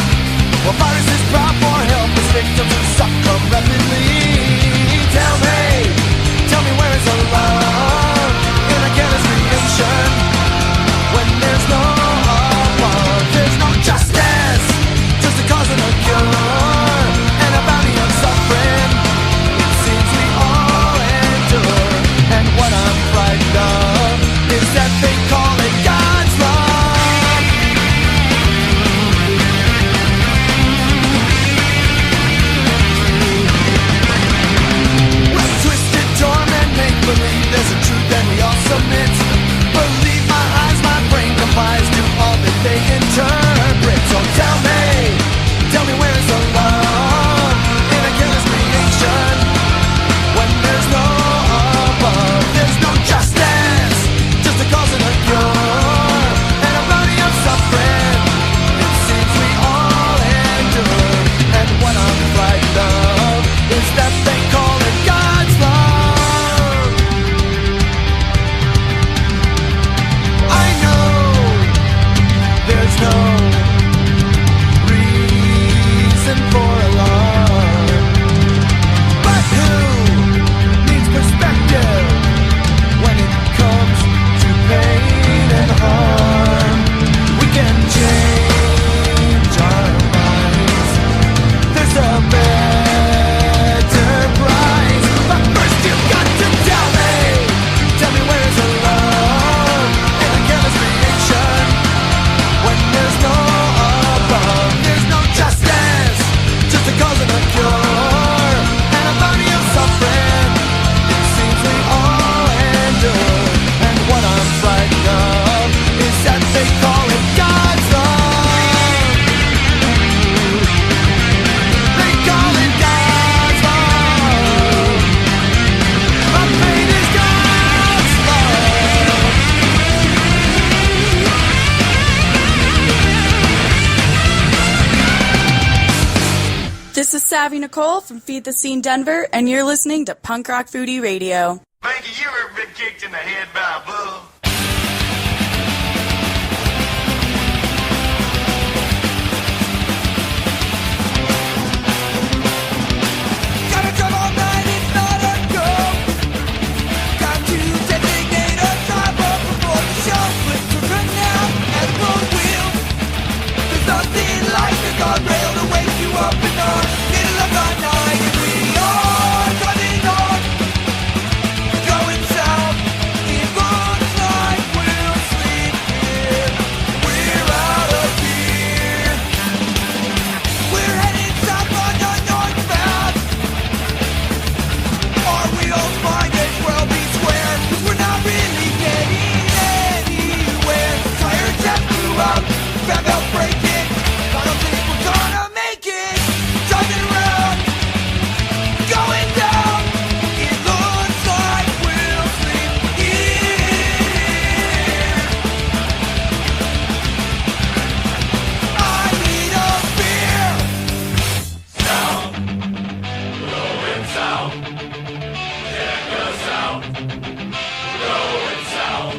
is Savvy Nicole from Feed the Scene Denver, and you're listening to Punk Rock Foodie Radio. Frankie, you ever been kicked in the head by a bull? Gotta drive all night, it's not a go. Got to designate a driver before the show. Flip to run out at both wheels. There's nothing like a guardrail to wake you up in the middle of the night. And we are driving on, going south. It looks like we'll sleep here. We're out of here. We're heading south on the northbound. Our wheels might as well be square, 'cause we're not really getting anywhere. Tires just blew out, back up braking. I don't think we're gonna make it. Driving around, going down. It looks like we'll sleep here. I need a beer. South, going south. Check us out. Going south.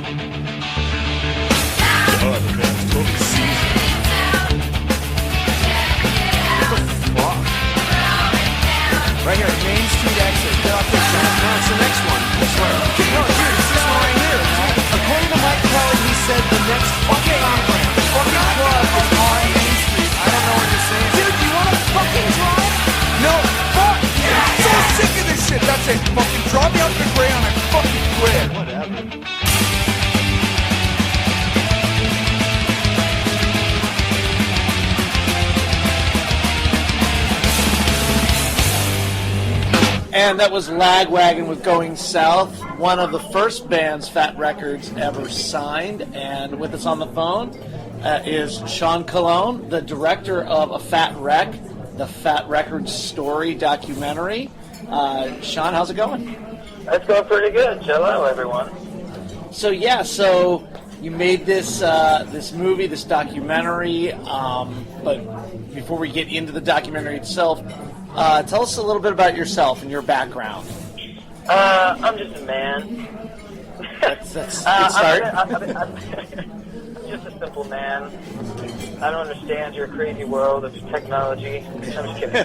Right here, Main Street exit. Get off the train. No, it's the next one. I swear. No, dude, it's this one right here. According to Mike Kelly, he said the next fucking on-ramp, the fucking club is on Main Street. I don't know what you're saying. Dude, you wanna fucking drive? No, fuck! I'm so sick of this shit. That's it. Fucking drop me off the gray and I fucking quit. Whatever. And that was Lagwagon with Going South, one of the first bands Fat Records ever signed. And with us on the phone is Sean Colon, the director of A Fat Wreck, the Fat Records story documentary. Sean, how's it going? It's going pretty good. Hello, everyone. So you made this this movie, this documentary. But before we get into the documentary itself, tell us a little bit about yourself and your background. I'm just a man. That's a good start. I'm just a simple man. I don't understand your crazy world of technology. I'm just kidding.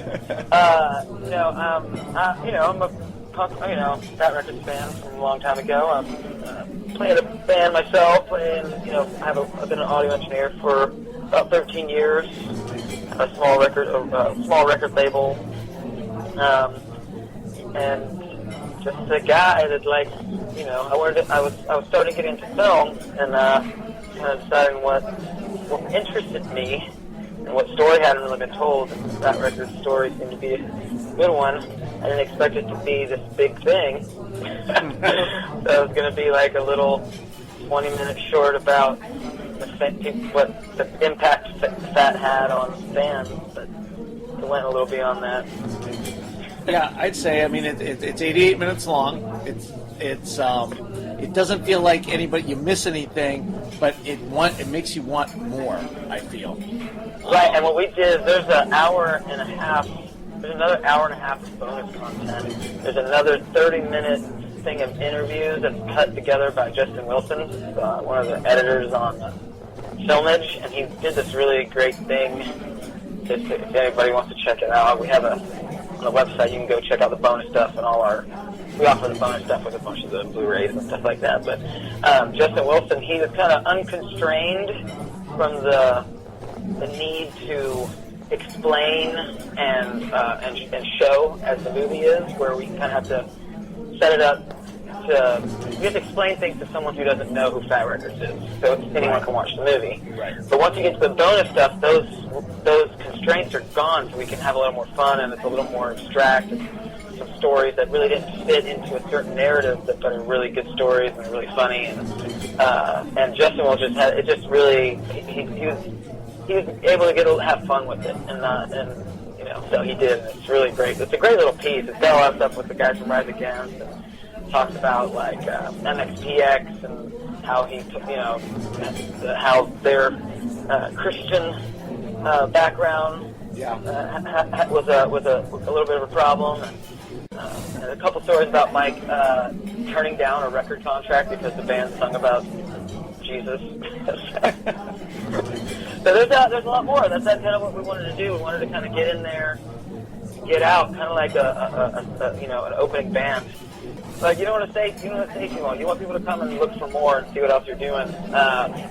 I'm a punk, Fat Records fan from a long time ago. I'm playing a band myself. I've been an audio engineer for about 13 years. A small record label, and just a guy that I was starting to get into film, and kind of deciding what interested me and what story hadn't really been told. That record's story seemed to be a good one. I didn't expect it to be this big thing. So it was going to be like a little 20-minute short about what the impact Fat had on fans, but it went a little beyond that. Yeah, I'd say. I mean, it's 88 minutes long. It doesn't feel like you miss anything, but it makes you want more. I feel. Right, and what we did is there's an hour and a half. There's another hour and a half of bonus content. There's another 30-minute thing of interviews that's cut together by Justin Wilson, one of the editors on Filmage, and he did this really great thing. If anybody wants to check it out, we have on the website. You can go check out the bonus stuff and we offer the bonus stuff with a bunch of the Blu-rays and stuff like that. But Justin Wilson, he was kind of unconstrained from the need to explain and show as the movie is, where we kind of have to set it up we have to explain things to someone who doesn't know who Fat Records is, so anyone can watch the movie. Right. But once you get to the bonus stuff, those constraints are gone, so we can have a little more fun, and it's a little more abstract, and some stories that really didn't fit into a certain narrative, but are really good stories and are really funny. And Justin will just had it. Just really, he was able to have fun with it, so he did. And it's really great. It's a great little piece. It's got a lot of stuff with the guys from Rise Against. And talks about MXPX and how how their Christian background was a little bit of a problem, and a couple stories about Mike turning down a record contract because the band sung about Jesus. So there's a lot more. That's kind of what we wanted to do. We wanted to kind of get in there, get out, kind of like an opening band. Like you don't want to stay too long. You want people to come and look for more and see what else you're doing.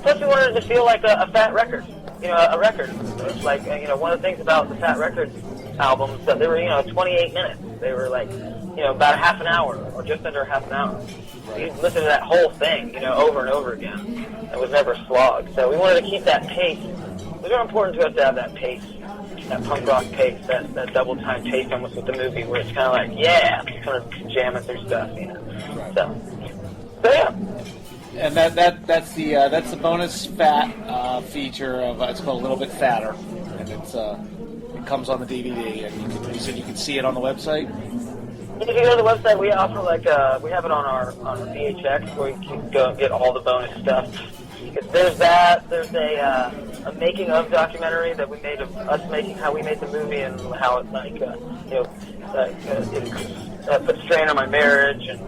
Plus, we wanted it to feel like a Fat Record, a record. It's like one of the things about the Fat Records albums that they were 28 minutes. They were like about a half an hour or just under half an hour. You listen to that whole thing over and over again. It was never a slog. So we wanted to keep that pace. It was very important to us to have that pace, that punk rock pace, that double time pace almost with the movie, where it's kind of like, kind of jamming through stuff, Right. So yeah. And that's the bonus fat feature of it's called A Little Bit Fatter, and it comes on the DVD, and you said you can see it on the website. If you go to the website, we offer we have it on our VHX where you can go and get all the bonus stuff. There's that. There's a making of documentary that we made of us making how we made the movie and how it it put strain on my marriage and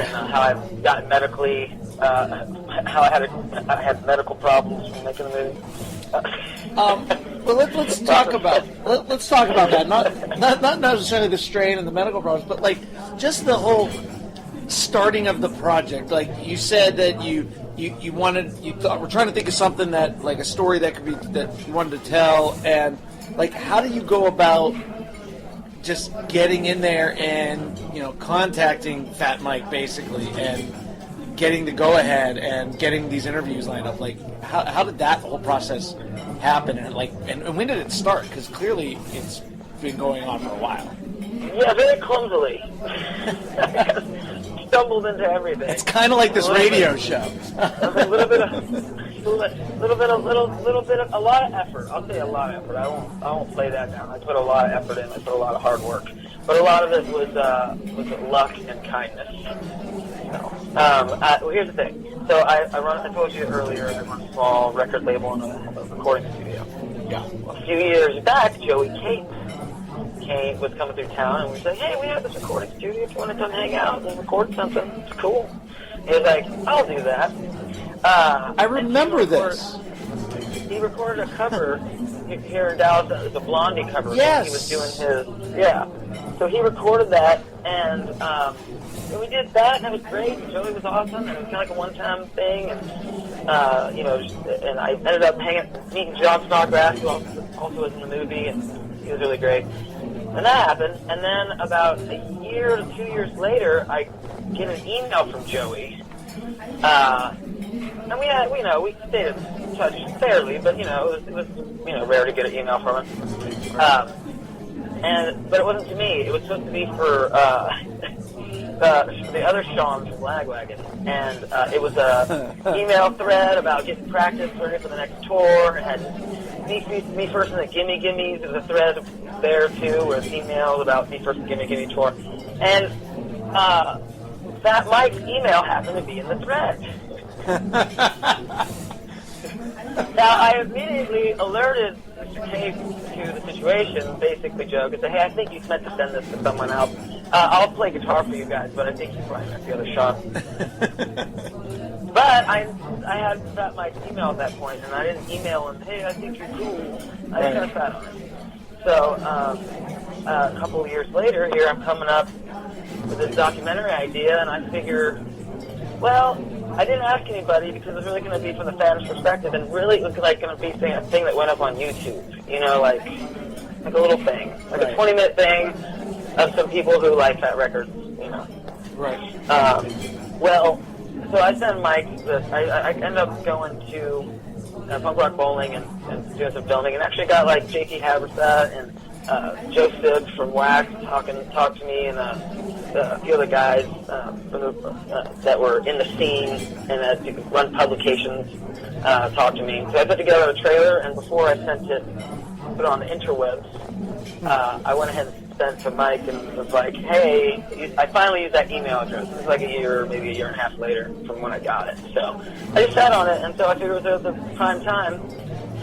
how I've gotten medically how I had medical problems from making the movie. Well, let's talk about that. Not necessarily the strain and the medical problems, but like just the whole starting of the project. Like you said that we're trying to think of something that like a story that you wanted to tell, and like how do you go about just getting in there and contacting Fat Mike basically and getting the go ahead and getting these interviews lined up? Like how did that whole process happen, and when did it start? Because clearly it's been going on for a while. Yeah, very clumsily. Stumbled into everything. It's kind of like this radio show. A lot of effort. I'll say a lot of effort. I won't play that down. I put a lot of effort in. I put a lot of hard work. But a lot of it was luck and kindness. Here's the thing. So I told you earlier, I run a small record label and a recording studio. Yeah. A few years back, Joey Cates was coming through town, and we said, hey, we have this recording studio. If you want to come hang out and record something, it's cool. He was like, I'll do that. I remember this. He recorded a cover here in Dallas. It was a Blondie cover. Yes. He was doing his, So he recorded that, and we did that, and it was great. Joey was awesome, and it was kind of like a one-time thing, and and I ended up meeting John Snodgrass, who also was in the movie, and he was really great. And that happened, and then about a year to 2 years later, I get an email from Joey, and we stayed in touch fairly, but it was rare to get an email from him. But it wasn't to me. It was supposed to be for the other Sean from Lagwagon, and it was a email thread about getting practice ready for the next tour. It had me first in the Gimme Gimmes. There's a thread there too, where it's emails about me first in the Gimme Gimme tour, and Fat Mike's email happened to be in the thread. Now I immediately alerted Mr. Cave to the situation, basically joke, and say, hey, I think you meant to send this to someone else. I'll play guitar for you guys, but I think you probably meant the other Sean. But I had Fat Mike's email at that point, and I didn't email him, hey, I think you're cool. I just kind of sat on it. So a couple of years later, here I'm coming up with this documentary idea, and I figure, well, I didn't ask anybody because it was really going to be from the fan's perspective, and really it was like going to be a thing that went up on YouTube, like a little thing, like a 20-minute thing of some people who like Fat Records, Right. So I sent Mike this. I ended up going to Punk Rock Bowling and doing some filming, and actually got like J.P. Habersat and Joe Stibbs from Wax talked to me, and a few other guys that were in the scene and that run publications talked to me. So I put together a trailer, and before I put it on the interwebs, I went ahead and sent to Mike and was like, hey, I finally used that email address. It was like a year, maybe a year and a half later from when I got it. So I just sat on it, and so I figured it was the prime time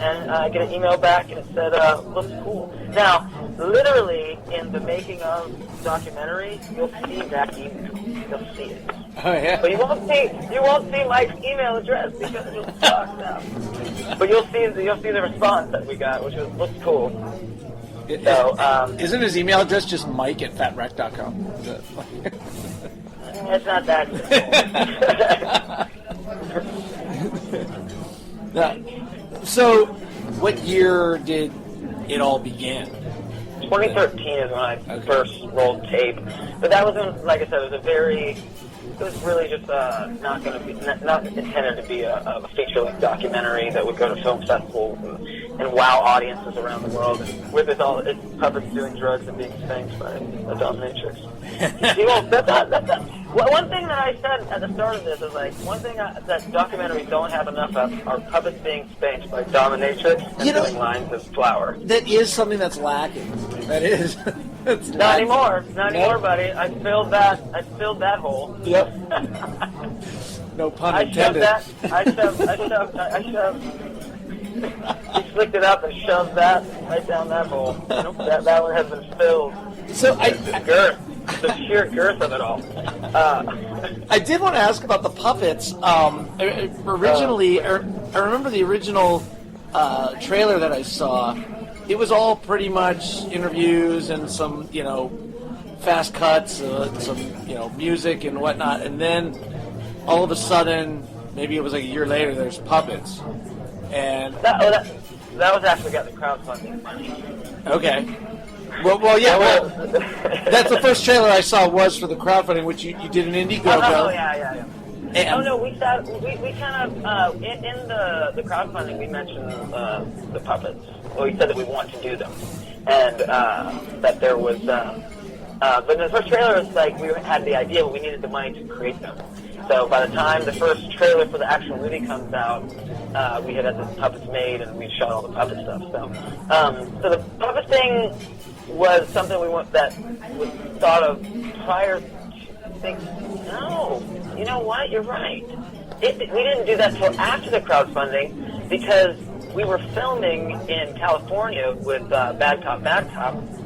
and I get an email back, and it said, looks cool. Now, literally, in the making of the documentary, you'll see that email. You'll see it. Oh, yeah. But you won't see Mike's email address because it was fucked up. But you'll see the response that we got, which looks cool. Isn't his email address just mike@fatrec.com? It's not that simple. So, what year did it all begin? 2013 is when I first rolled tape. But that was when, like I said, it was really just not intended to be a feature-length documentary that would go to film festivals and wow audiences around the world. And with it all, it's puppets doing drugs and being spanked by a dominatrix. One thing that I said at the start of this is like, one thing that documentaries don't have enough of are puppets being spanked by dominatrix and doing lines of flour. That is something that's lacking. That is. Not anymore, buddy. I filled that hole. Yep. No pun intended. I shoved. He flicked it up and shoved that right down that hole. That one has been filled. So the sheer girth of it all. I did want to ask about the puppets. Originally, I remember the original trailer that I saw. It was all pretty much interviews and some, fast cuts, some, music and whatnot. And then all of a sudden, maybe it was like a year later, there's puppets. And that was actually got the crowdfunding money. Okay. Well, yeah. Well, that's the first trailer I saw was for the crowdfunding, which you did an Indiegogo. Oh, yeah. And we kind of in the crowdfunding we mentioned the puppets. Well, we said that we want to do them, and that there was. But in the first trailer, it's like we had the idea, but we needed the money to create them. So by the time the first trailer for the actual movie comes out, we had the puppets made and we shot all the puppet stuff. So the puppet thing was something that was thought of prior to think. No, you know what? You're right. We didn't do that till after the crowdfunding because we were filming in California with Bad Cop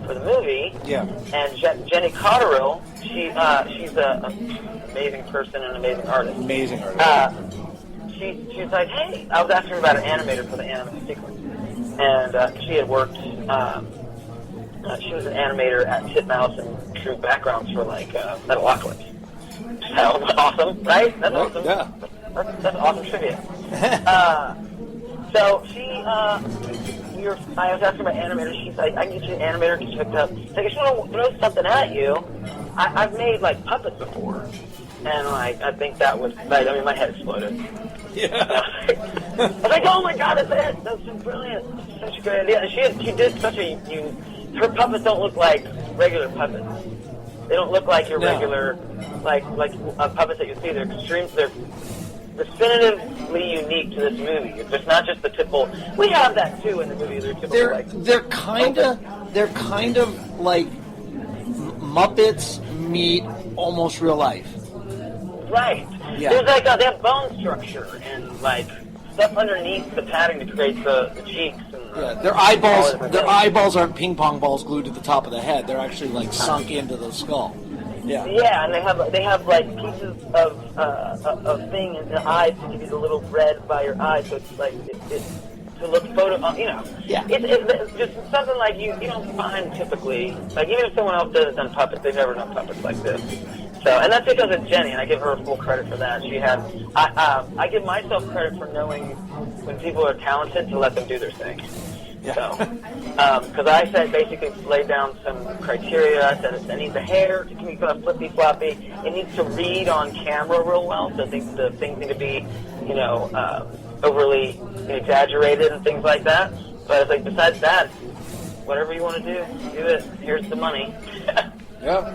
for the movie. Yeah. And Jenny Cotterill, she's an amazing person and an amazing artist. Amazing artist. She's like, hey, I was asking her about an animator for the anime sequence, and she had worked. She was an animator at Titmouse and drew backgrounds for like Metalocalypse. That was awesome, right? That's awesome. Yeah. That's awesome trivia. So I was asking about animators. She's like, I can get you an animator to hooked up. She's like, I just want to throw something at you. I've made like puppets before, and like I think that was like, I mean, my head exploded. Yeah. I was like, oh my god, that's it. That's so brilliant. Such a great idea. And she did such a her puppets don't look like regular puppets. They don't look like your regular like puppets that you see. They're extreme. They're definitively unique to this movie. It's not just the typical. We have that too in the movie. They're typical. They're kind of like Muppets meet almost real life. Right. Yeah. There's like they have bone structure and like stuff underneath the padding to create the cheeks. And their eyeballs aren't ping pong balls glued to the top of the head. They're actually like sunk into the skull. Yeah. Yeah, and they have like pieces of thing in the eyes to give you the little red by your eyes, so it's like it to look Yeah. It's just something like you don't find typically. Like even if someone else has done puppets, they've never done puppets like this. So, and that's because of Jenny, and I give her full credit for that. She had, I give myself credit for knowing when people are talented to let them do their thing. Yeah. So, because I said basically laid down some criteria. I said it needs the hair to be kind of flippy floppy. It needs to read on camera real well. So the things need to be, overly exaggerated and things like that. But it's like besides that, whatever you want to do it. Here's the money. Yeah.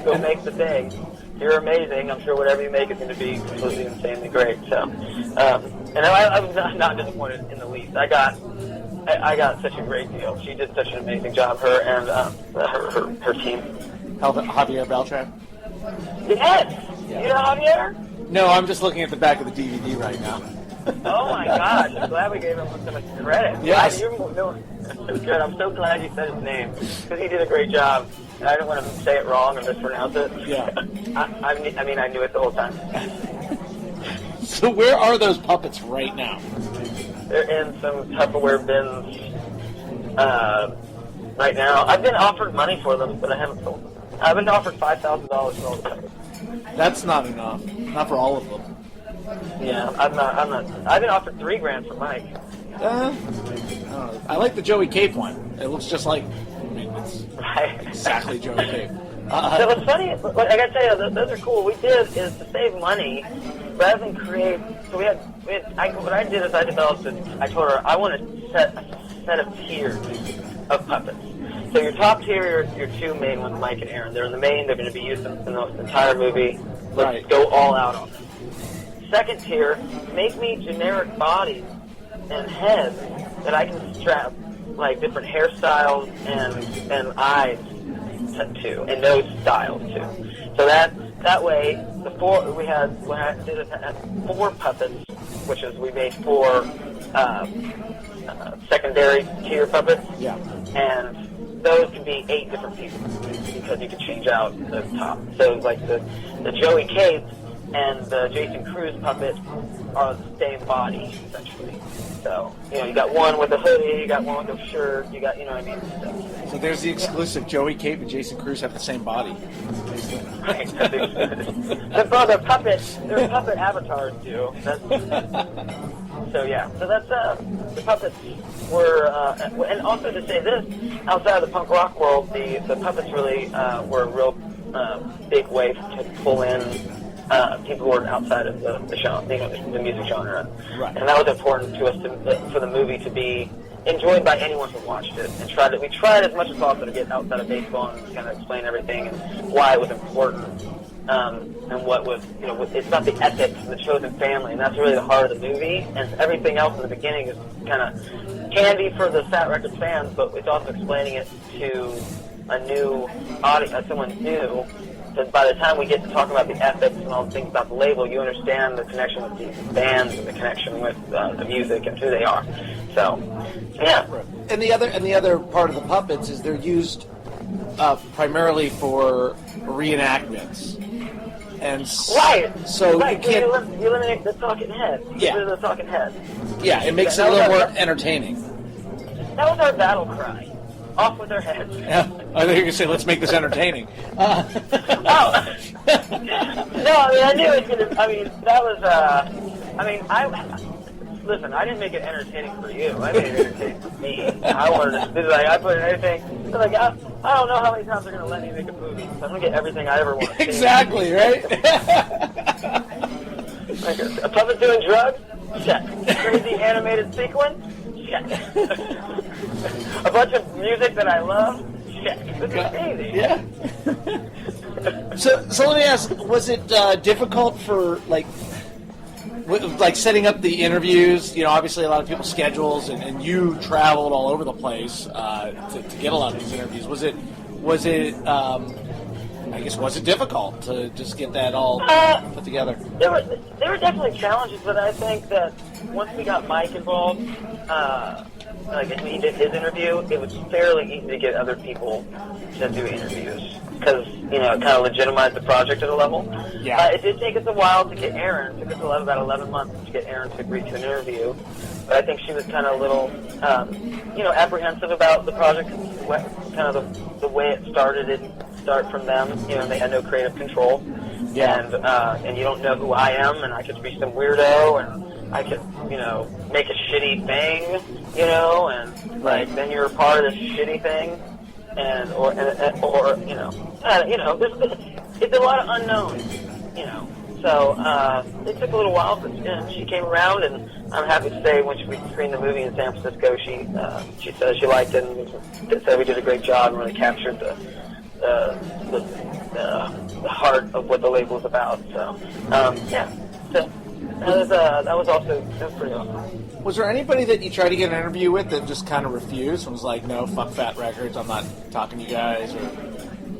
Go make the thing. You're amazing. I'm sure whatever you make is going to be completely insanely great. So, and I was not disappointed in the least. I got such a great deal. She did such an amazing job. Her and her team. Javier Beltran. Yes. Yeah. You know Javier? No, I'm just looking at the back of the DVD right now. Oh my gosh! I'm glad we gave him so much credit. Yes. You're doing good. I'm so glad you said his name because he did a great job. I didn't want to say it wrong or mispronounce it. Yeah. I mean, I knew it the whole time. So where are those puppets right now? They're in some Tupperware bins right now. I've been offered money for them, but I haven't sold them. I've been offered $5,000 for all the puppets. That's not enough. Not for all of them. Yeah, I'm not. I've been offered $3,000 for Mike. I don't know. I like the Joey Cape one. It looks just like. It's Right. exactly Joey Cape. So what's funny, what I gotta tell you, those are cool. What we did is to save money, rather than create. So what I did is I developed I told her I want to set a set of tiers of puppets. So your top tier, your two main ones, Mike and Aaron. They're in the main. They're going to be used in the entire movie. Let's go all out on them. Second tier, make me generic bodies and heads that I can strap like different hairstyles and eyes to, and nose styles too. So that way, when I did it, had 4 puppets, which is we made 4 secondary tier puppets. Yeah. And those can be 8 different people because you can change out the top. So like the Joey Cape and the Jason Cruz puppet are the same body essentially. So you got one with a hoodie, you got one with a shirt, you got what I mean. So there's the exclusive. Joey Cape and Jason Cruz have the same body. Right. Their puppet avatars do. So yeah, so that's the puppets were, and also to say this, outside of the punk rock world, the puppets really were a real big way to pull in people who were outside of the genre, the music genre, right. And that was important to us for the movie to be enjoyed by anyone who watched it, and we tried as much as possible to get outside of baseball and kind of explain everything and why it was important. And what was, it's about the ethics of the chosen family, and that's really the heart of the movie. And everything else in the beginning is kind of candy for the Fat Records fans, but it's also explaining it to a new audience, someone new. So by the time we get to talk about the ethics and all the things about the label, you understand the connection with the bands and the connection with the music and who they are. So, yeah. And the other part of the puppets is they're used primarily for reenactments. And right. So right. you can't You eliminate the talking head. Yeah. The talking head. Yeah, it makes it a little more entertaining. That was our battle cry. Off with their heads. Yeah. I think you're going to say, let's make this entertaining. Oh. No, I knew it was going to, that was, listen, I didn't make it entertaining for you. I made it entertaining for me. I wanted to, I put in everything. I don't know how many times they're going to let me make a movie. So I'm going to get everything I ever want to see. Exactly, right? Like a puppet doing drugs? Check. Crazy animated sequence? Check. A bunch of music that I love? Check. This is crazy. Yeah. So let me ask, was it difficult for, like setting up the interviews? Obviously a lot of people's schedules, and you traveled all over the place to get a lot of these interviews. Was it difficult to just get that all put together? There were definitely challenges, but I think that once we got Mike involved, if he did his interview, it was fairly easy to get other people to do interviews because, it kind of legitimized the project at a level. Yeah. It did take us a while to get Erin. It took us about 11 months to get Erin to agree to an interview. But I think she was kind of a little, apprehensive about the project, kind of the way it started. It didn't start from them. They had no creative control. Yeah. And you don't know who I am, and I could be some weirdo, and I could, make a shitty thing, and right. Then you're a part of this shitty thing, or it's a lot of unknowns, So it took a little while, but she came around, and I'm happy to say when we screened the movie in San Francisco, she said she liked it and said we did a great job and really captured the heart of what the label is about. So yeah, so that was pretty awesome. Was there anybody that you tried to get an interview with that just kind of refused and was like, no, fuck Fat Records, I'm not talking to you guys? Or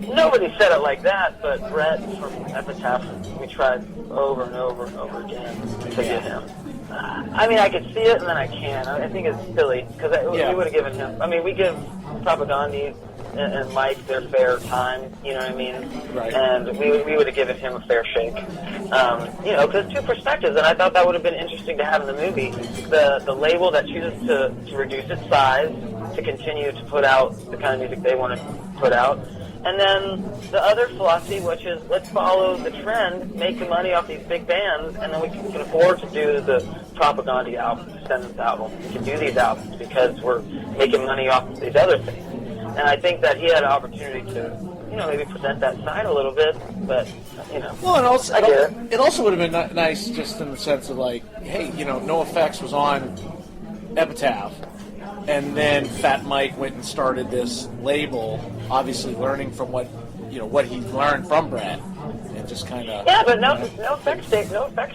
nobody said it like that, but Brett from Epitaph, we tried over and over and over again to get him. I mean, I could see it, and then I can't. I think it's silly, because we would have given him... I mean, we give Propagandhi and Mike their fair time, you know what I mean? Right. And we would have given him a fair shake. You know, because two perspectives, and I thought that would have been interesting to have in the movie. The label that chooses to reduce its size, to continue to put out the kind of music they want to put out. And then the other philosophy, which is let's follow the trend, make the money off these big bands, and then we can afford to do the Propagandhi album, Descendants album. We can do these albums because we're making money off of these other things. And I think that he had an opportunity to, you know, maybe present that side a little bit, but, you know. Well, and also, I get it also would have been nice just in the sense of like, hey, you know, NoFX was on Epitaph, and then Fat Mike went and started this label, obviously learning from what he learned from Brad, and just kind of... Yeah, but NoFX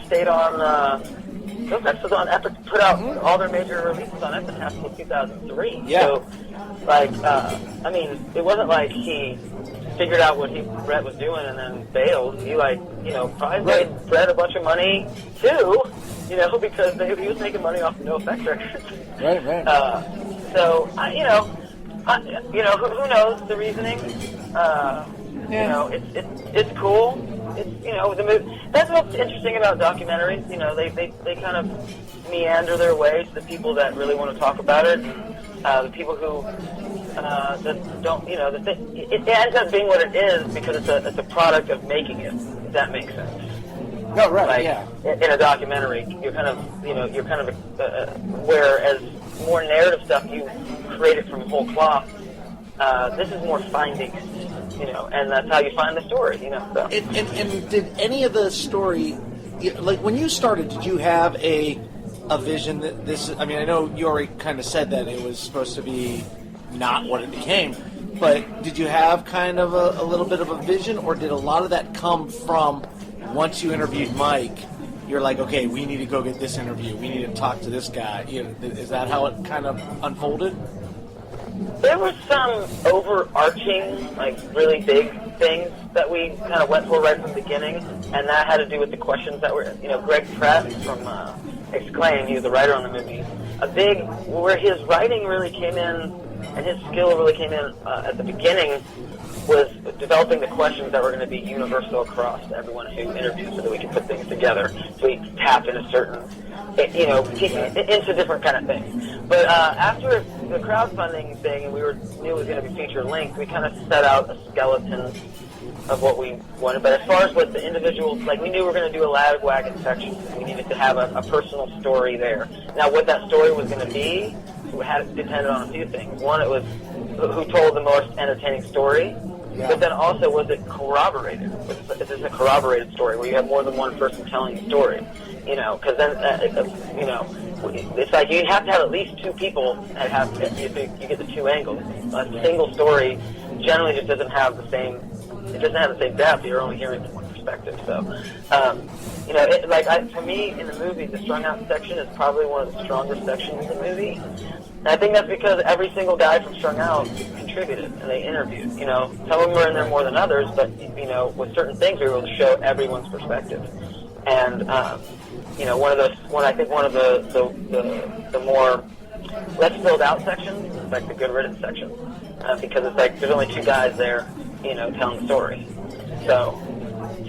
stayed on... NoFX was on Epic, put out all their major releases on Epitaph until 2003. Yeah. So, like, I mean, it wasn't like he figured out what Brett was doing and then bailed. He, like, you know, probably made Brett a bunch of money, too, you know, because he was making money off of NoFX records. Right. So, you know, who knows the reasoning? You know, it's cool. It's, you know, the movie. That's what's interesting about documentaries. You know, they kind of meander their way to the people that really want to talk about it. The people who that don't, you know, it ends up being what it is because it's a product of making it. If that makes sense. No, right. Like, yeah. In a documentary, you're kind of whereas more narrative stuff you create it from whole cloth. This is more findings, you know, and that's how you find the story, you know. So. And did any of the story, like when you started, did you have a vision that this? I mean, I know you already kind of said that it was supposed to be not what it became, but did you have kind of a little bit of a vision, or did a lot of that come from once you interviewed Mike? You're like, okay, we need to go get this interview. We need to talk to this guy. You know, is that how it kind of unfolded? There was some overarching, like, really big things that we kind of went for right from the beginning, and that had to do with the questions that were, you know, Greg Pratt from Exclaim, he was the writer on the movie, where his writing really came in, and his skill really came in at the beginning, was developing the questions that were going to be universal across everyone who interviews so that we could put things together. So we tapped into certain, you know, into different kind of things. But after the crowdfunding thing and knew it was going to be feature length, we kind of set out a skeleton of what we wanted. But as far as what the individuals, like, we knew we were going to do a Lagwagon section. We needed to have a personal story there. Now, what that story was going to be depended on a few things. One, it was who told the most entertaining story. Yeah. But then also, was it corroborated? Is this a corroborated story where you have more than one person telling the story? You know, because then, you know, it's like you have to have at least two people that you get the two angles. A single story generally just doesn't have the same. It doesn't have the same depth. You're only hearing from one perspective. So, you know, for me in the movie, the strung out section is probably one of the stronger sections in the movie. And I think that's because every single guy from Strung Out contributed and they interviewed. You know, some of them are in there more than others, but, you know, with certain things we were able to show everyone's perspective. And, you know, one of the more less filled out sections is like the good riddance section, because it's like there's only two guys there, you know, telling the story. So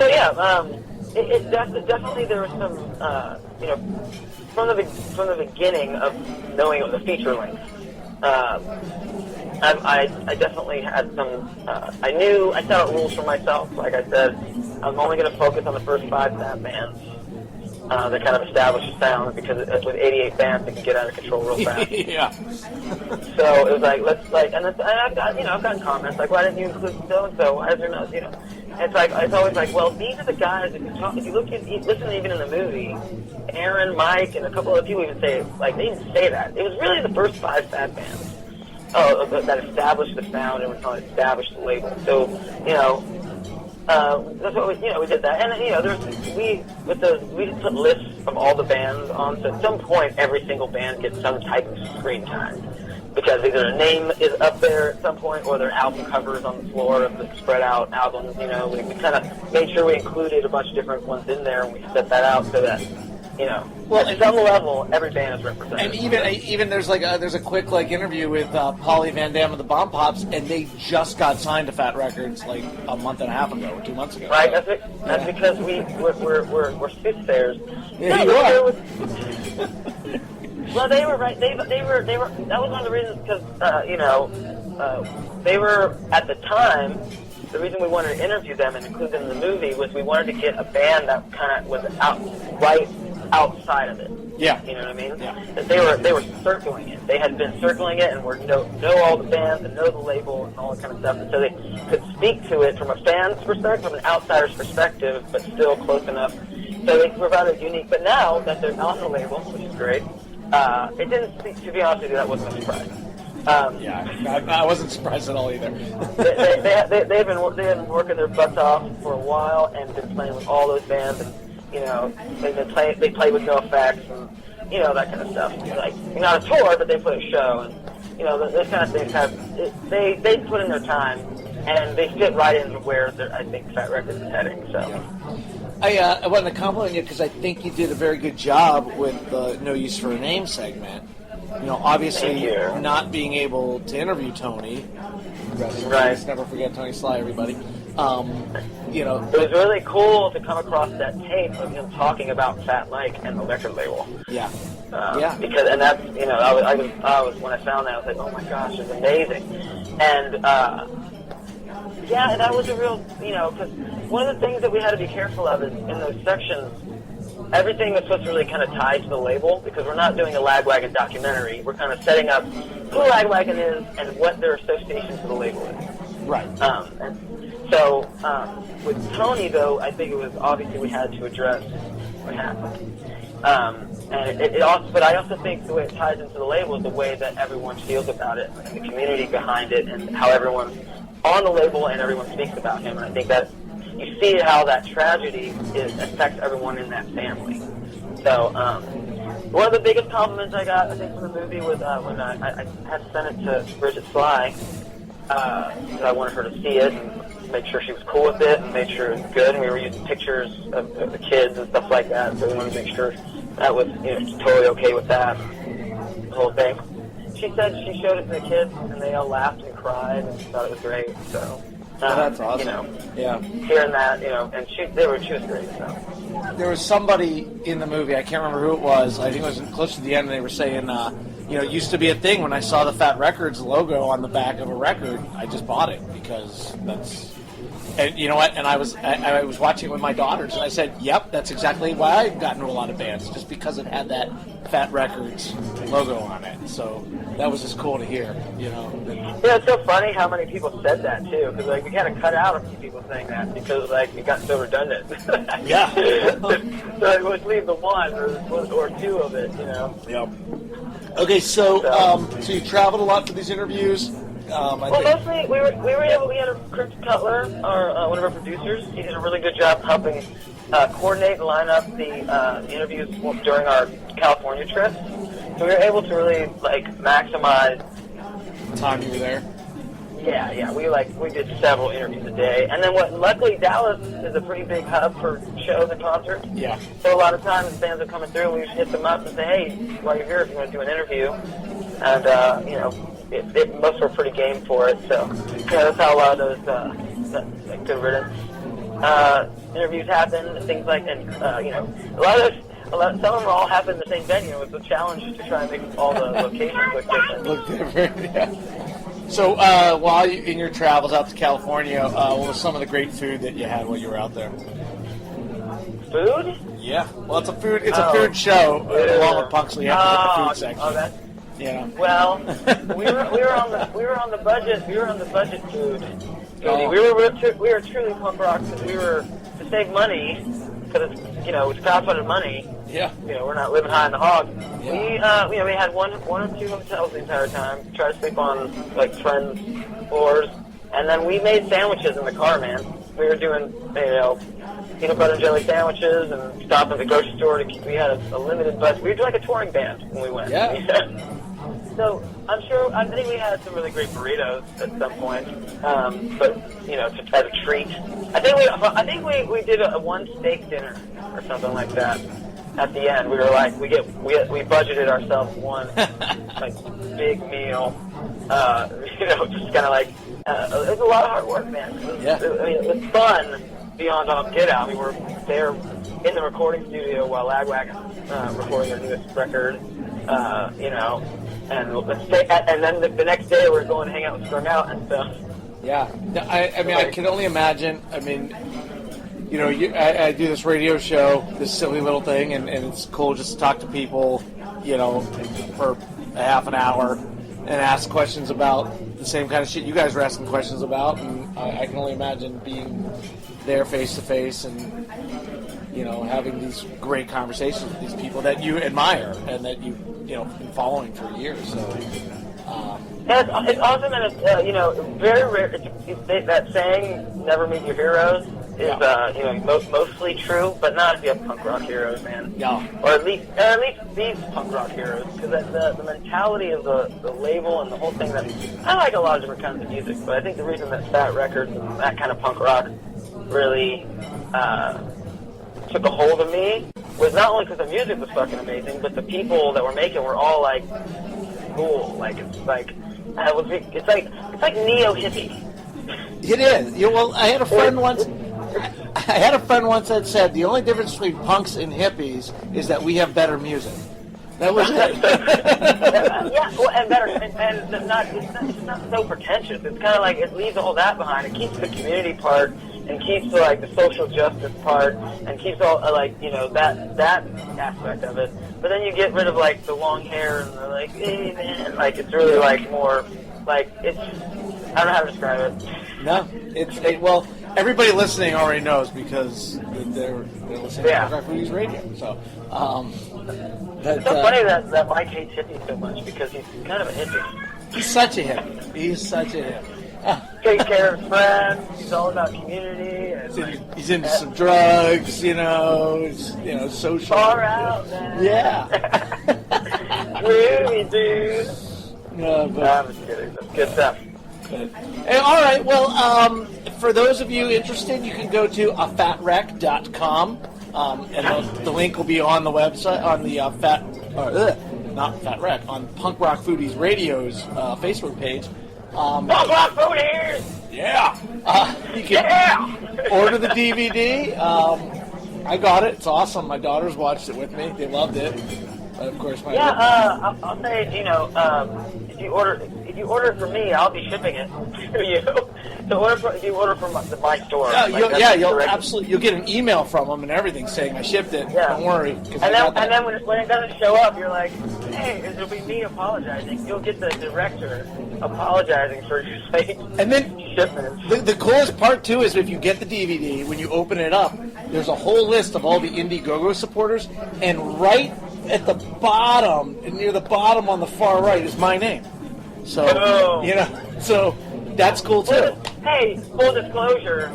yeah, definitely there was some, you know, from the beginning of knowing it was a feature length, I definitely had some. I set out rules for myself. Like I said, I'm only going to focus on the first 5 fat bands that kind of establish a sound, because with 88 bands, it can get out of control real fast. Yeah. So it was like, and I've gotten comments like, why didn't you include so and so? Why is there no, you know? It's always like, well, these are the guys. If you listen even in the movie, Aaron, Mike, and a couple of people even say, like, they didn't say that. It was really the first 5 fat bands that established the sound and established the label. So, you know, that's what we did that. And, you know, we just put lists of all the bands on. So at some point, every single band gets some type of screen time. because either a name is up there at some point or their album covers on the floor of the spread out albums. You know, we kind of made sure we included a bunch of different ones in there, and we set that out so that, you know, well, at some level, every band is represented. And even there's a quick interview with Polly Van Dam of the Bomb Pops, and they just got signed to Fat Records like a month and a half ago or 2 months ago. Right, that's because we're soothsayers. Yeah, you are. Well, they were right. They were. That was one of the reasons because they were at the time. The reason we wanted to interview them and include them in the movie was we wanted to get a band that kind of was right outside of it. Yeah. You know what I mean? Yeah. That they were circling it. They had been circling it and know all the bands and know the label and all that kind of stuff. And so they could speak to it from a fan's perspective, from an outsider's perspective, but still close enough. So they provided unique. But now that they're on the label, which is great, it didn't. To be honest with you, that wasn't a surprise. I wasn't surprised at all either. They've been working their butts off for a while and been playing with all those bands, and you know they play with No Effects and you know that kind of stuff. Like not a tour, but they put a show, and you know those kind of things they put in their time, and they fit right into where I think Fat Records is heading. So. Yeah. I wanted to compliment you because I think you did a very good job with the No Use for a Name segment. You know, obviously not being able to interview Tony. Right. Never forget Tony Sly, everybody. You know, it was really cool to come across that tape of him talking about Fat Mike and the record label. Yeah. Because that's I was when I found that I was like, oh my gosh, it's amazing, and that was a real because one of the things that we had to be careful of is in those sections. Everything was supposed to really kind of tie to the label because we're not doing a Lagwagon documentary. We're kind of setting up who Lagwagon is and what their association to the label is. Right. And so with Tony, though, I think it was obviously we had to address what happened. And it also, but I also think the way it ties into the label is the way that everyone feels about it, and the community behind it, and how everyone on the label and everyone speaks about him. And I think that. You see how that tragedy affects everyone in that family. So, one of the biggest compliments I got, I think, from the movie was when I had sent it to Bridget Sly, because I wanted her to see it and make sure she was cool with it and make sure it was good. And we were using pictures of the kids and stuff like that, so we wanted to make sure that was totally okay with that, the whole thing. She said she showed it to the kids, and they all laughed and cried and thought it was great, so... that's awesome. Hearing that, and she was great. So there was somebody in the movie, I can't remember who it was. I think it was close to the end. And they were saying, it used to be a thing when I saw the Fat Records logo on the back of a record, I just bought it because that's. And you know what? And I was watching it with my daughters, and I said, "Yep, that's exactly why I've gotten to a lot of bands, just because it had that Fat Records logo on it." So that was just cool to hear, Yeah, it's so funny how many people said that too, because we kind of cut out a few people saying that because it got so redundant. Yeah. So let's leave the one or two of it, Yep. Okay, so you traveled a lot for these interviews. Mostly we had a Chris Cutler, one of our producers. He did a really good job helping coordinate and line up the interviews during our California trip. So we were able to really maximize the time you were there. Yeah, we did several interviews a day, and then luckily Dallas is a pretty big hub for shows and concerts. Yeah. So a lot of times bands are coming through, and we just hit them up and say, hey, while you're here, if you want to do an interview, and most were pretty game for it. So that's how a lot of those good riddance interviews happen, and things like, and some of them all happen in the same venue. It was a challenge to try and make all the locations look different. Yeah. So, while you in your travels out to California, what was some of the great food that you had while you were out there? Food? Yeah. Well, it's a food show along with Punks. So you have to get the food section. Well, we were on the budget. We were on the budget food. Oh. We were truly punk rock because we were to save money because it's crowdfunded money. Yeah. We're not living high in the hog. Yeah. We had one or two hotels the entire time. Try to sleep on friends' floors, and then we made sandwiches in the car, man. We were doing peanut butter and jelly sandwiches and stopped at the grocery store. We had a limited budget. We were like a touring band when we went. Yeah. So I'm sure. I think we had some really great burritos at some point, but as a treat. I think we did a one steak dinner or something like that. At the end, we were like, we budgeted ourselves one like big meal. Just kind of like it was a lot of hard work, man. It was fun beyond all get out. We were there in the recording studio while Lagwagon recording their newest record. And then the next day we're going to hang out with Strung Out and stuff. Yeah, I mean, I can only imagine. I mean, I do this radio show, this silly little thing, and it's cool just to talk to people, for a half an hour and ask questions about the same kind of shit you guys were asking questions about. And I can only imagine being there face to face and, having these great conversations with these people that you admire and that you've been following for years. So. It's awesome, and it's very rare. That saying, "Never meet your heroes," is mostly true, but not if you have punk rock heroes, man. Yeah. Or at least these punk rock heroes, because the mentality of the label and the whole thing. That I like a lot of different kinds of music, but I think the reason that Fat Records and that kind of punk rock really took a hold of me was not only because the music was fucking amazing, but the people that were making were all like cool. It's like neo hippie. It is. I had a friend once. I had a friend once that said the only difference between punks and hippies is that we have better music. That was it. And better, and it's not so pretentious. It's kind of like it leaves all that behind. It keeps the community part and keeps the social justice part and keeps all that aspect of it. But then you get rid of the long hair and the hey man, it's really more it's. I don't know how to describe it. No, well, everybody listening already knows because they're listening to Foodies Radio. So, it's so funny that Mike hates hippies so much because he's kind of a hippie. He's such a hippie. Take care of friends. He's all about community. And he's into some drugs. He's social. Far out, man. Yeah. Really, dude. No, but I'm just kidding. That's good stuff. All right. Well, for those of you interested, you can go to afatrec.com, and the link will be on the website on the not Fat Rec, on Punk Rock Foodies Radio's Facebook page. Punk Rock Foodies. Yeah. You can order the DVD. I got it. It's awesome. My daughters watched it with me. They loved it. Of course, I'll say, if you order it from me, I'll be shipping it to you. So if you order from my store, you'll get an email from them and everything saying I shipped it. Yeah. Don't worry. And then when it doesn't show up, you're like, hey, it'll be me apologizing. You'll get the director apologizing for your late shipment. The coolest part too is if you get the DVD, when you open it up, there's a whole list of all the Indiegogo supporters, and right at the bottom, near the bottom on the far right, is my name. So so that's cool too. Hey, full disclosure,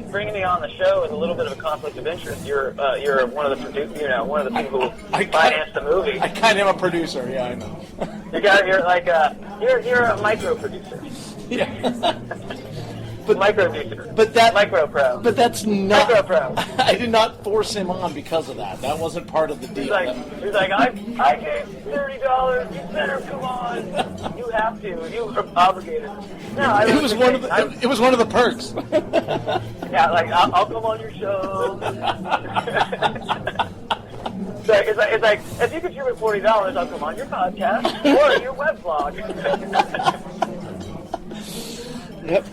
bringing me on the show is a little bit of a conflict of interest. You're one of the one of the people who financed the movie. I kind of am a producer. Yeah, I know. You're a micro producer. Yeah. Micro pro. But that's not. Micro pro. I did not force him on because of that. That wasn't part of the deal. He's like, I gave $30. You better come on. You have to. You are obligated. No, it was one of the perks. Yeah, I'll come on your show. It's like if you contribute $40, I'll come on your podcast or your web blog. Yep.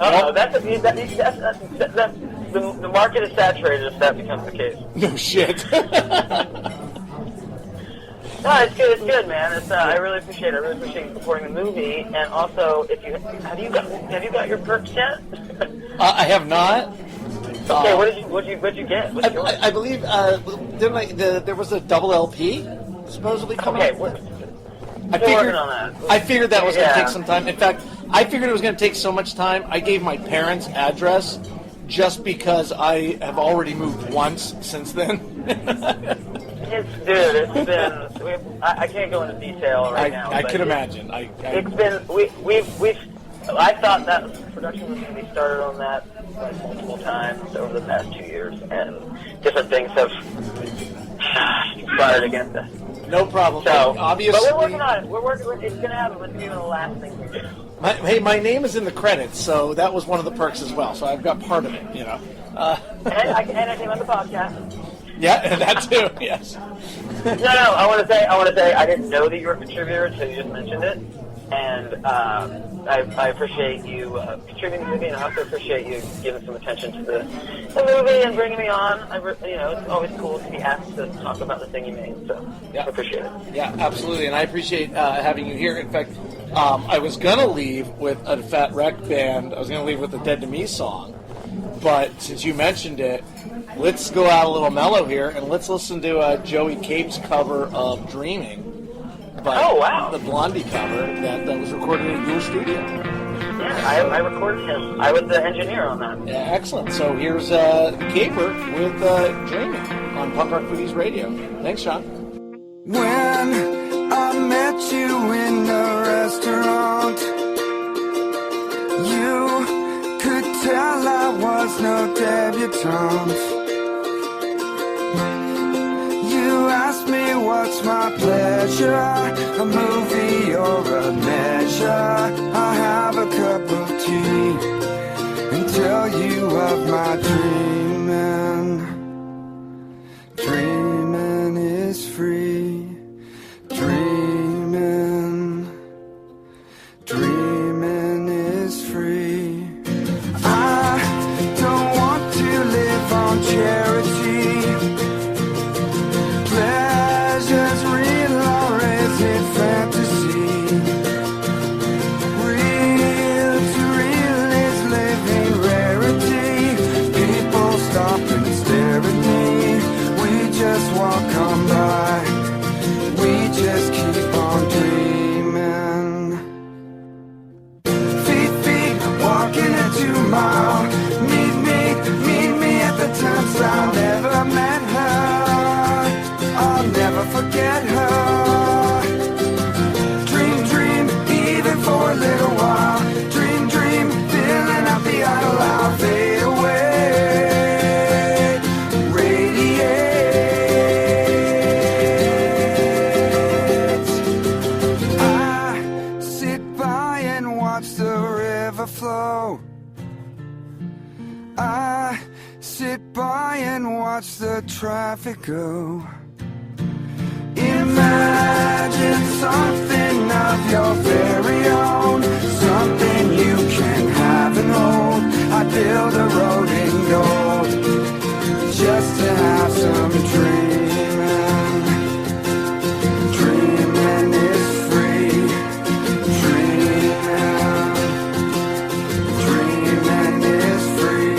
The market is saturated if that becomes the case. No shit. No, it's good. It's good, man. I really appreciate it. I really appreciate you supporting the movie. And also, have you got your perks yet? I have not. Okay, what did you get? I believe there was a double LP supposedly coming. Okay, I figured that was going to take some time. In fact, I figured it was going to take so much time. I gave my parents' address just because I have already moved once since then. It's been. I can't go into detail right now. I can imagine. It's been. We've. I thought that production was going to be started on that like multiple times over the past 2 years, and different things have conspired against us. No problem. So, obviously, but we're working on it. We're working. It's going to happen. It's going to be the last thing we do. My name is in the credits, so that was one of the perks as well. So I've got part of it, you know. And I came on the podcast. Yeah, and that too. Yes. No. I want to say, I didn't know that you were a contributor until you just mentioned it, and I appreciate you contributing to the movie, and I also appreciate you giving some attention to the movie and bringing me on. It's always cool to be asked to talk about the thing you made, so I appreciate it. Yeah, absolutely, and I appreciate having you here. In fact, I was gonna leave with a Fat Wreck band. I was gonna leave with the Dead to Me song, but since you mentioned it, let's go out a little mellow here and let's listen to Joey Cape's cover of "Dreaming." Oh, wow. The Blondie cover that was recorded in your studio. Yeah, I recorded him. I was the engineer on that. Yeah, excellent. So here's Caper with "Dreaming" on Punk Rock Foodies Radio. Thanks, Sean. When I met you in the restaurant, you could tell I was no debutante. You asked me what's my pleasure, a movie or a measure. I have a cup of tea and tell you of my dreaming. Dreaming is free. Dreaming is free. I don't want to live on charity. Pleasure's real or is it fantasy? Real to real is living rarity. People stop and stare at me. We just walk on by. We just keep on dreaming. Feet, walking a 2 mile. Meet me at the turnstile. Never met her. I'll never forget her. Dream, even for a little while. Dream, filling up the idle. I'll fade away. Radiate. I sit by and watch the river flow. I sit by and watch the traffic go. Imagine something of your very own, something you can have and hold. I build a road in gold, just to have some dreaming. Dreaming is free. Dreaming is free.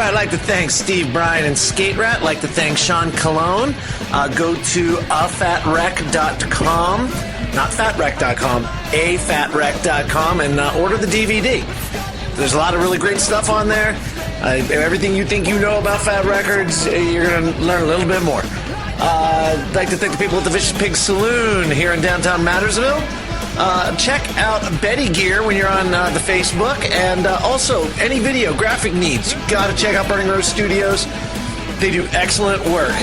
I'd like to thank Steve Bryan and Skate Rat. I'd like to thank Sean Cologne. Go to afatrec.com, not fatrec.com, afatrec.com, and order the DVD. There's a lot of really great stuff on there. Everything you think you know about Fat Records, you're going to learn a little bit more. I'd like to thank the people at the Vicious Pig Saloon here in downtown Mattersville. Check out Betty Gear when you're on the Facebook, and also any video graphic needs, you gotta check out Burning Rose Studios. They do excellent work.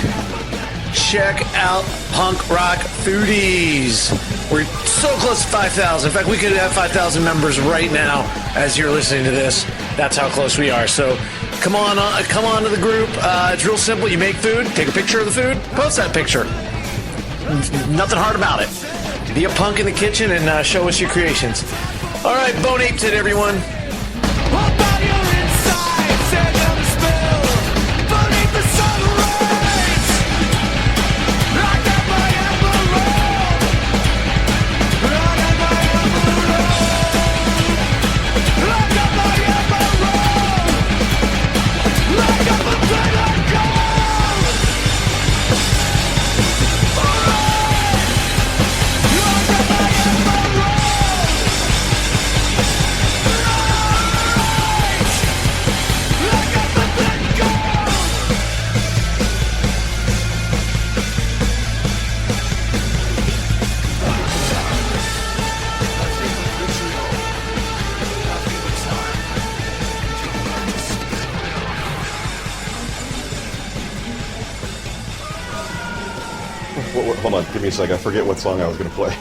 Check out Punk Rock Foodies. We're so close to 5,000. In fact, we could have 5,000 members right now as you're listening to this. That's how close we are. So come on to the group. It's real simple. You make food, take a picture of the food, post that picture. Nothing hard about it. Be a punk in the kitchen and show us your creations. All right, Bone Apes it, everyone. Hold on, give me a second. I forget what song I was going to play.